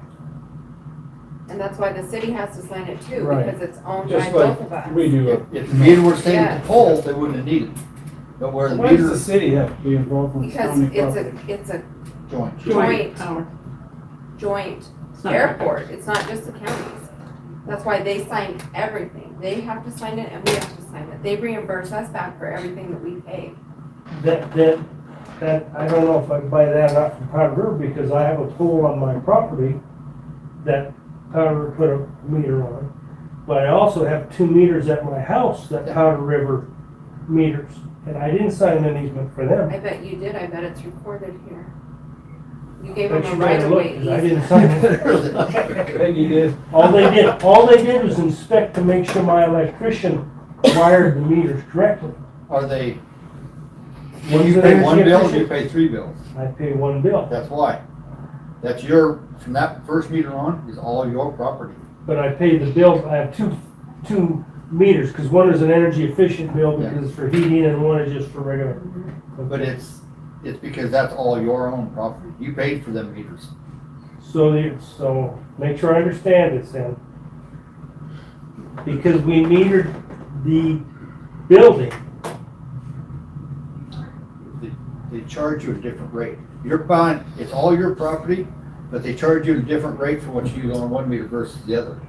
And that's why the city has to sign it too, Right. because it's owned by Just both like of us. we do. If the meter were staying at Yes. the pole, they wouldn't have needed it. But where the Why does meter the city have to be involved in Because county it's property? a joint. joint, Power. joint It's not airport. It's not just the counties. That's why they sign everything. They have to sign it and we have to sign it. They reimburse us back for everything that we pay. That, I don't know if I can buy that out from Powder River because I have a pole on my property that Powder River put a meter on. But I also have 2 meters at my house that Powder River meters. And I didn't sign an easement for them. I bet you did. I bet it's recorded here. You gave But them a you right better of look, way 'cause I easement. didn't sign it. Peggy did. All they did was inspect to make sure my electrician wired the meters correctly. Are they, One's you an pay one energy bill or you efficient. pay 3 bills? I pay 1 bill. That's why. That's your, from that first meter on, is all your property. But I pay the bill, I have two meters, because one is an energy efficient bill because it's for heating and one is just for regular. But it's because that's all your own property. You paid for them meters. So make sure I understand this then. Because we metered the building, They charge you a different rate. You're buying, it's all your property, but they charge you a different rate for what you use on one meter versus the other.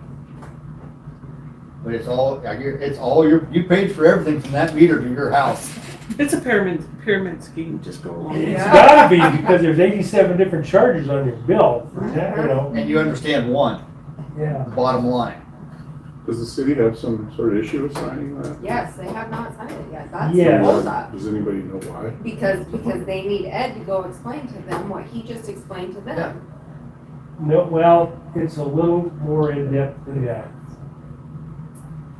But it's all you paid for everything from that meter to your house. It's a pyramid scheme, just go along. it's gotta be, because there's 87 different charges on your bill, for that, you know. And you understand one, Yeah. the bottom line. Does the city have some sort of issue with signing that? Yes, they have not signed it yet. That's Yeah. the holdup. Does anybody know why? Because they need Ed to go explain to them what he just explained to them. No, well, it's a little more in-depth than that.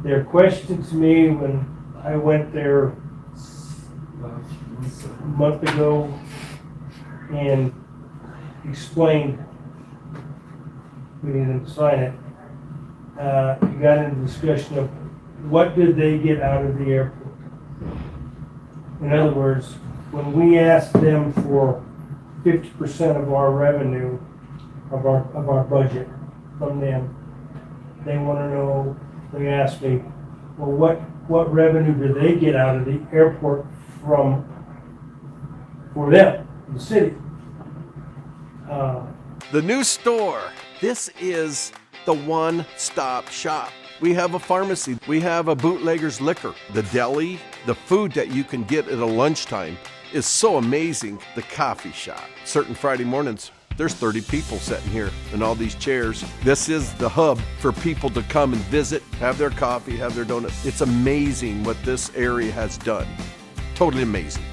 Their question to me when I went there a month ago and explained we needed to sign it, you got into discussion of what did they get out of the airport? In other words, when we asked them for 50% of our revenue, of our budget from them, they want to know, they asked me, well, what revenue do they get out of the airport for them, the city? The new store. This is the one-stop shop. We have a pharmacy. We have a bootlegger's liquor. The deli, the food that you can get at a lunchtime is so amazing. The coffee shop. Certain Friday mornings, there's 30 people sitting here in all these chairs. This is the hub for people to come and visit, have their coffee, have their donuts. It's amazing what this area has done. Totally amazing.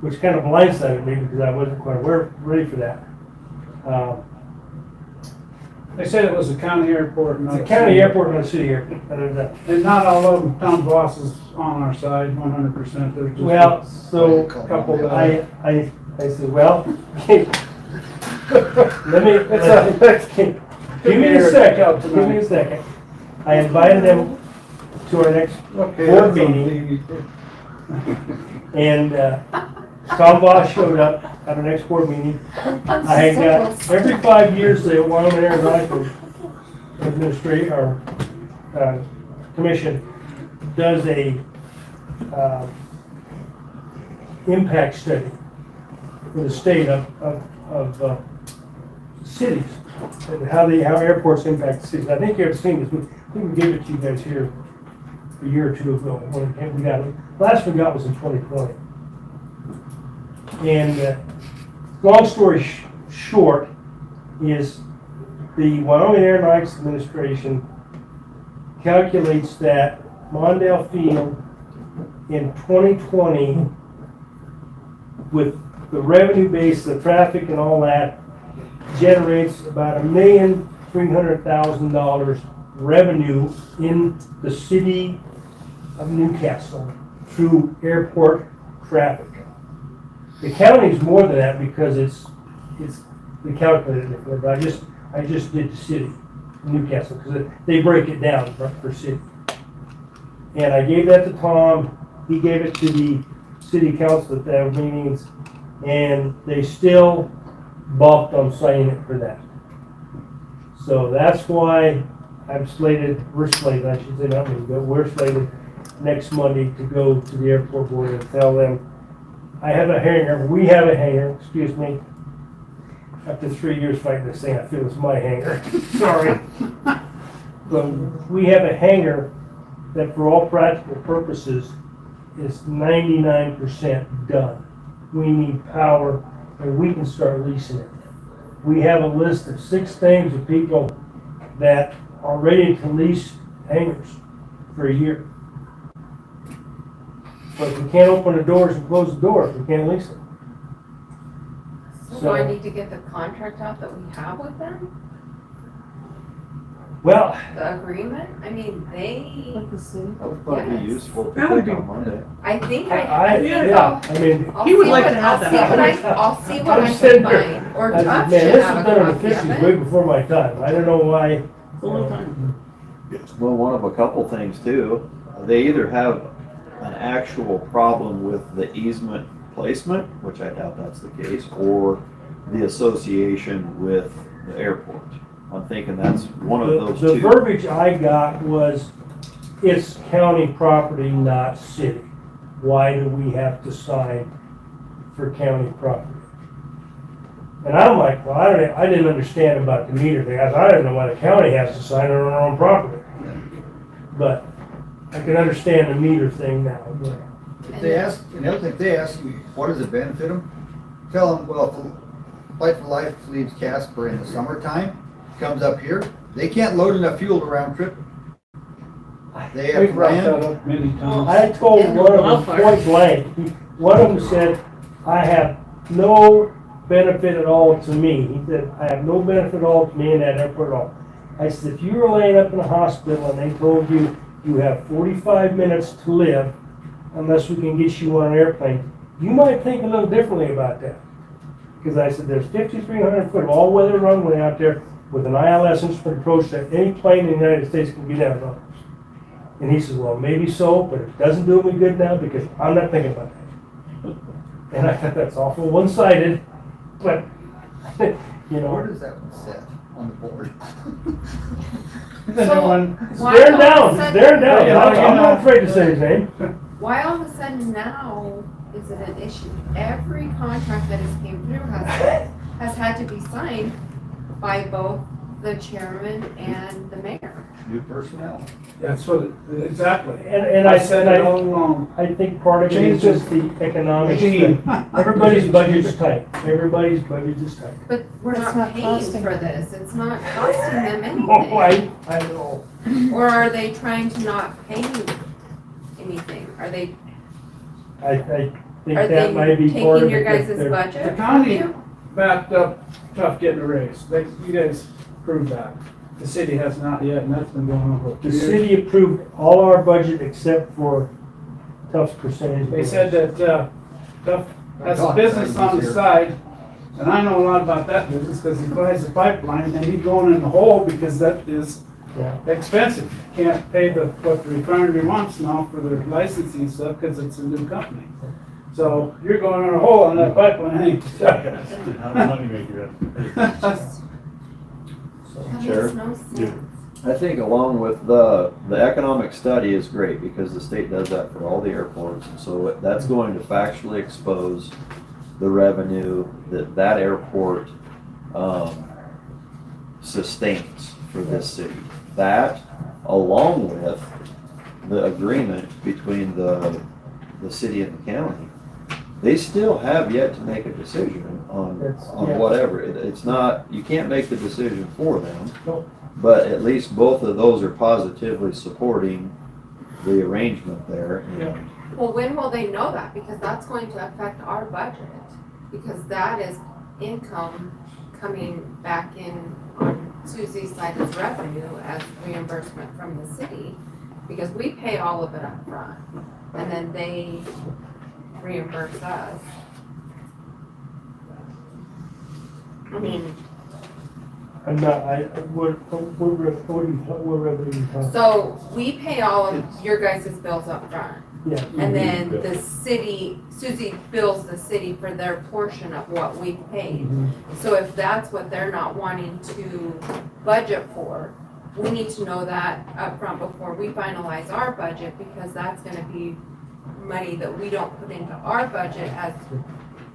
Which kind of blindsided me because I wasn't quite ready for that. They said it was a county airport. It's a county airport, not a city airport. And not all of them, Tom Boss is on our side 100%. They're just Well, so a couple that I said, well, let me, give me a second, give me a second. I invited them to our next board meeting. And Tom Boss showed up at our next board meeting. I had got, every 5 years, the Wyoming Aeronautical Administration, or Commission does a impact study for the state of cities, and how airports impact the cities. I think you've seen this. I think we gave it to you guys here a year or two ago when we got it. Last we got was in 2020. And long story short is the Wyoming Aeronautics Administration calculates that Mondale Field in 2020, with the revenue base, the traffic and all that, generates about $1,300,000 revenue in the city of Newcastle through airport traffic. The county's more than that because it's they calculated it, but I just did the city, Newcastle, because they break it down per city. And I gave that to Tom, he gave it to the city council at their meetings, and they still balked on signing it for that. So that's why we're slated, I should say not me, but we're slated next Monday to go to the airport board and tell them, we have a hangar, excuse me. After 3 years fighting this thing, I feel it's my hangar. Sorry. But we have a hangar that for all practical purposes is 99% done. We need power and we can start leasing it. We have a list of 6 things of people that are ready to lease hangars for a year. But we can't open the doors and close the doors. We can't lease them. So do I need to get the contract out that we have with them? Well, The agreement, I mean, they, That would probably be Yes. useful to That would take be- on Monday. I think I, think yeah, I mean. I'll He would see like what- to have I'll see what I'll see what I I'm sitting can there. find, or I said, Jeff man, should this have was a done in the copy of fifties, it. way before my time. I don't know why. It's a long time. Well, one of a couple things too, they either have an actual problem with the easement placement, which I doubt that's the case, or the association with the airport. I'm thinking that's one of those The two. verbiage I got was, it's county property, not city. Why do we have to sign for county property? And I'm like, well, I didn't understand about the meter thing. I didn't know why the county has to sign on our own property. But I can understand the meter thing now. But If they ask, and the other thing, if they ask you, what does it benefit them? Tell them, well, if Light for Life leaves Casper in the summertime, comes up here, they can't load enough fuel to round trip. They have We've brought that land. up many times. I told one of them point blank, one of them said, I have no benefit at all to me. He said, I have no benefit at all to me in that airport at all. I said, if you were laying up in a hospital and they told you you have 45 minutes to live unless we can get you on an airplane, you might think a little differently about that. Because I said, there's 5,300 foot of all-weather runway out there with an ILS instrument approach that any plane in the United States can get out on. And he says, well, maybe so, but it doesn't do me good now because I'm not thinking about that. And I thought that's awful one-sided, but, you know. Where does that one sit on the board? It's bearing down, it's bearing down. I'm not afraid to say his name. Why all of a sudden now is it an issue? Every contract that has came through has had to be signed by both the chairman and the mayor. New personnel. That's what, exactly. And I said, it all along. I think part of it is just the economics. Regime. Everybody's budget's tight. Everybody's budget is tight. But we're It's not not paying costing for them. this, it's not costing them Oh, anything. I know. Or are they trying to not pay you anything? Are they, I think are that might be they part of taking your it. guys' They're- budget The from county you? backed up Tough getting a raise. You guys proved that. The city has not yet, and that's been going on for 2 The years. city approved all our budget except for Tufts percentage. They said that, Tough has a business on the side, and I know a lot about that business, because he buys the pipeline, and he's going in the hole because that is Yeah. expensive. Can't pay what the refinery wants now for their licensing stuff, because it's a new company. So you're going in a hole on that pipeline, ain't you? That Chair? makes no sense. I think along with the economic study is great because the state does that for all the airports. And so that's going to factually expose the revenue that airport sustains for this city. That, along with the agreement between the city and the county, they still have yet to make a decision on yeah. whatever. It's not, you can't make the decision for them. Nope. But at least both of those are positively supporting the arrangement there. And Well, when will they know that? Because that's going to affect our budget. Because that is income coming back in on Susie's side as revenue as reimbursement from the city. Because we pay all of it up front, and then they reimburse us. I mean, I'm not, what revenue you talking? so we pay all of your guys' bills up front. Yeah. And then the city, Susie bills the city for their portion of what we paid. So if that's what they're not wanting to budget for, we need to know that upfront before we finalize our budget, because that's gonna be money that we don't put into our budget as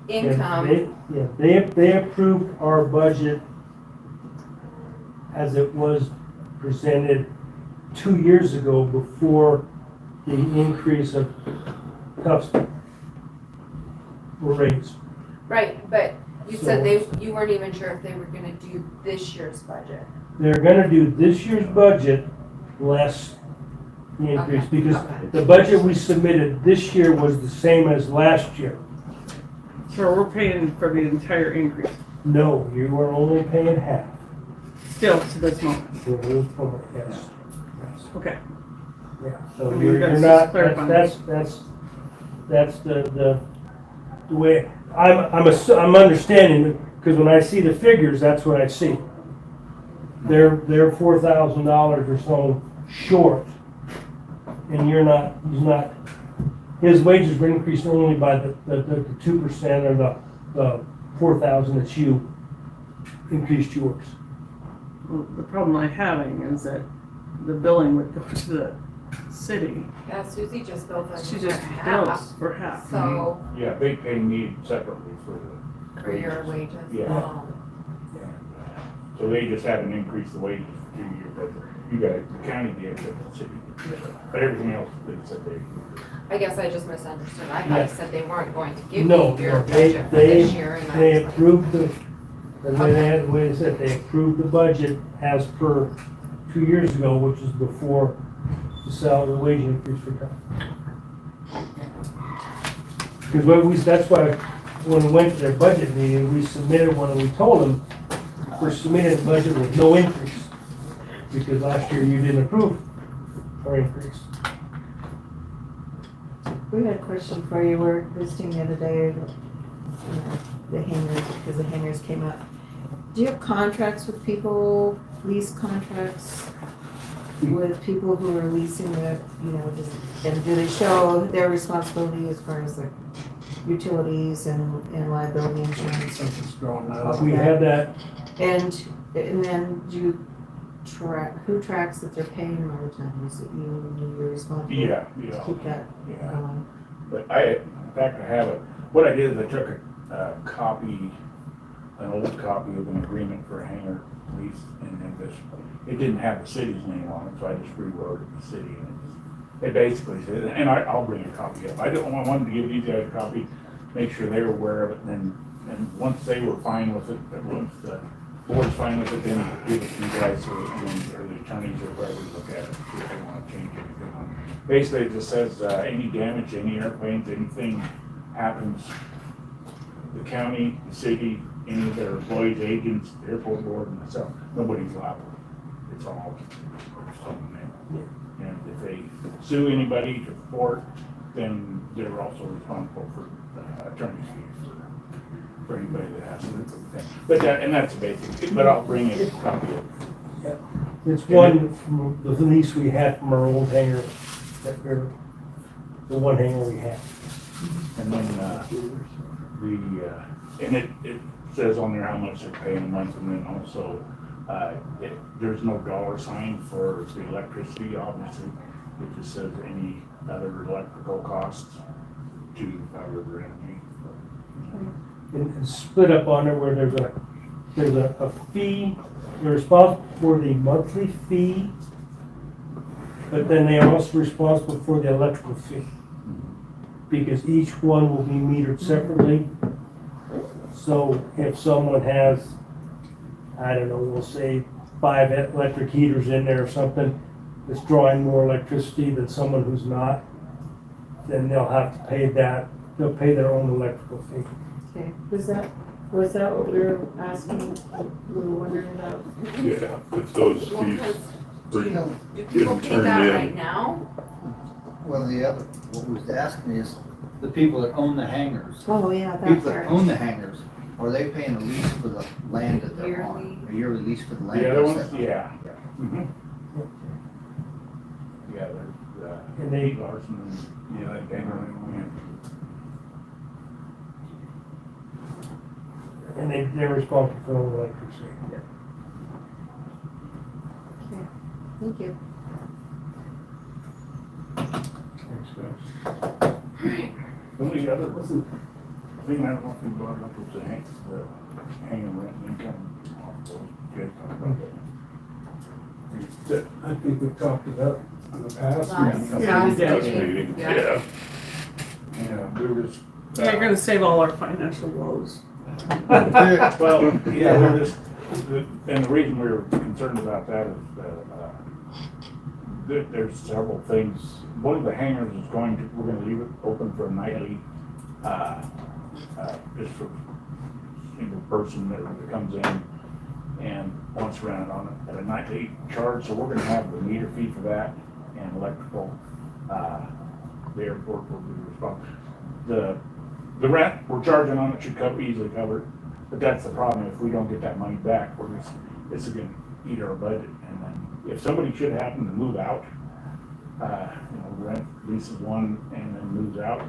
income. They approved our budget as it was presented 2 years ago before the increase of Tufts rates. Right, but you said you weren't even sure if they were gonna do this year's budget. They're gonna do this year's budget less the increase, Okay, because okay. the budget we submitted this year was the same as last year. So we're paying for the entire increase. No, you were only paying half. Still to this moment. Yes. Okay. Yeah, so I mean, you're that's not, just clarifying. that's the way, I'm understanding it, because when I see the figures, that's what I see. They're $4,000 or so short, and he's not, his wages were increased only by the 2% or the 4,000 that you increased yours. Well, the problem I'm having is that the billing would go to the city. Yeah, Susie just billed us She for just half. bills for half. So, Yeah, they pay me separately for the. for your wages. Yeah. So they just haven't increased the wages for 2 years, but you guys, the county did, but the city did. But everything else, they said they. I guess I just misunderstood. I thought Yeah. you said they weren't going to give No, you your no, budget for this year. And they I was like, approved the, and then they had, wait a second, they approved the budget as per 2 years ago, which is before the salary wage increase for town. Because that's why, when we went to their budget meeting, we submitted one, and we told them, we're submitting a budget with no increase. Because last year you didn't approve our increase. We had a question for you. We were visiting the other day, the hangars, because the hangars came up. Do you have contracts with people, lease contracts with people who are leasing the, and do they show their responsibility as far as like utilities and liability insurance? We have that. And then do you who tracks that they're paying all the time? Is it you, you're responsible? Yeah. To keep that going? But in fact, I have what I did is I took a copy, an old copy of an agreement for a hangar lease, and then it didn't have the city's name on it, so I just rewrote it, the city, and it basically said, and I'll bring a copy up. I wanted to give these guys a copy, make sure they were aware of it, and once they were fine with it, once the board's fine with it, then give it to you guys, or the attorneys or whoever look at it, see if they want to change anything on it. Basically, it just says, any damage, any airplanes, anything happens, the county, the city, any of their employees, agents, the airport board, and myself, nobody's liable. It's all someone there. And if they sue anybody to court, then they're also responsible for attorney's fees for anybody that has to. But that's basic. But I'll bring in a copy of it. It's one from the lease we had from our old hangar, the one hangar we had. And then and it says on there how much they're paying a month, and then also there's no dollar sign for the electricity, obviously. It just says any other electrical costs to Powder River Energy. And split up on there where there's a fee, they're responsible for the monthly fee, but then they are also responsible for the electrical fee. Because each one will be metered separately. So if someone has, I don't know, we'll say 5 electric heaters in there or something that's drawing more electricity than someone who's not, then they'll have to pay that, they'll pay their own electrical fee. Okay, was that what we were asking, we were wondering about? Yeah, it's those fees. Do people pay that right now? Well, what we was asking is, the people that own the hangars. Oh, yeah, that's People that right. own the hangars, are they paying a lease for the land that they're on? A yearly lease for the land? The other that's ones, set? yeah. Yeah, there's And they- Larson and, yeah, And they're responsible for their own electricity. Okay, thank you. The only other thing I don't know if you brought up was the hanging rent income. You guys talked about that. I think we've talked about in the past. Yeah. Yeah, we were just. Yeah, you're gonna save all our financial woes. Well, yeah, we're just, and the reason we were concerned about that is that there's several things. One of the hangars is we're gonna leave it open for a nightly, just for single person that comes in and once rented on it at a nightly charge, so we're gonna have the meter fee for that and electrical. The airport will be responsible. The rent we're charging on it should easily cover it, but that's the problem, if we don't get that money back, it's gonna eat our budget, and then if somebody should happen to move out, rent leases one and then moves out,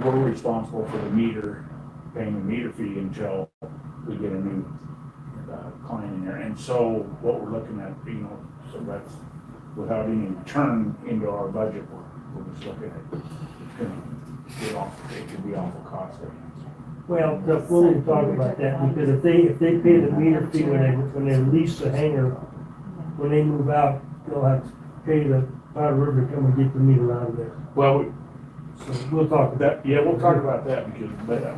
we're responsible for the meter, paying the meter fee until we get a new client in there. And so what we're looking at, so that's without any return into our budget, we're just looking at, it could be awful costly. Well, we'll even talk about that, because if they pay the meter fee when they lease the hangar, when they move out, they'll have to pay the Powder River to come and get the meter out of there. Well, So we'll talk about that. yeah, we'll talk about that, because,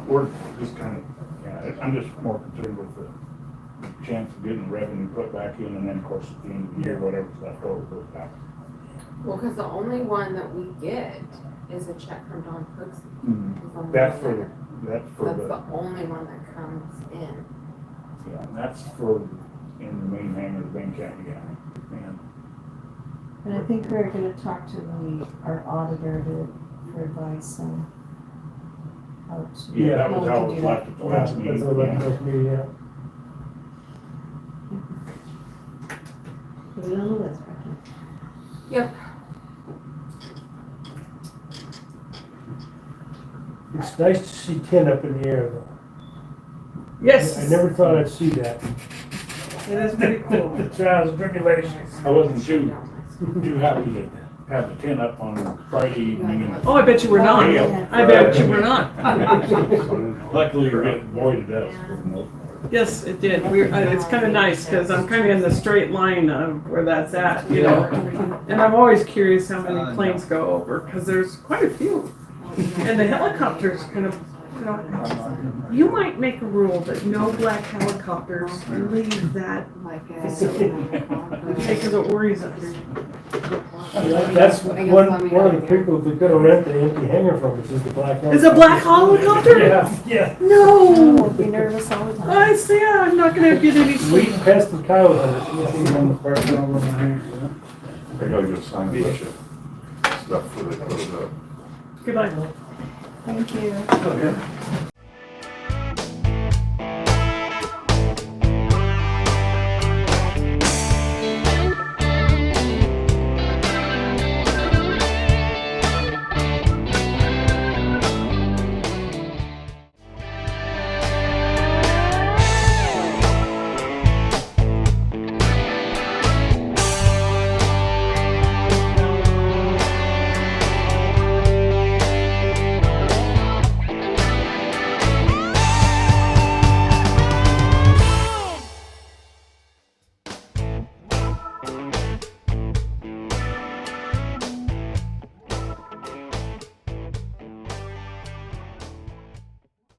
we're just kind of, I'm just more concerned with the chance of getting revenue put back in, and then of course at the end of the year, whatever's left over goes back. Well, because the only one that we get is a check from Don Cooksey. Mm-hmm. That's the only one that comes in. Yeah, and that's for, in the main hangar of Benton County, and And I think we're gonna talk to our auditor for advice on how to. yeah, that was how we it can was do left at the last meeting. That's what I left me, yeah. Put it on the list, Becky. Yep. It's nice to see 10 up in the air though. Yes. I never thought I'd see that. It is pretty cool. The trials and tribulations. I wasn't too happy to have the tent up on Friday evening. And Oh, I bet you were not. I bet you were not. luckily, you're getting voided death. Yes, it did. It's kind of nice because I'm kind of in the straight line of where that's at, you know. And I'm always curious how many planes go over because there's quite a few. And the helicopters kind of, you might make a rule that no black helicopters leave that facility because it worries us. That's one of the people that could have rented the empty hangar from us is the black helicopter. Is a black helicopter? Yeah. No. I'll be nervous all the time. I see. I'm not going to get any Sweet sleep. pest and cow hunters. I gotta go sign a bunch of stuff for the, Goodbye. Thank you.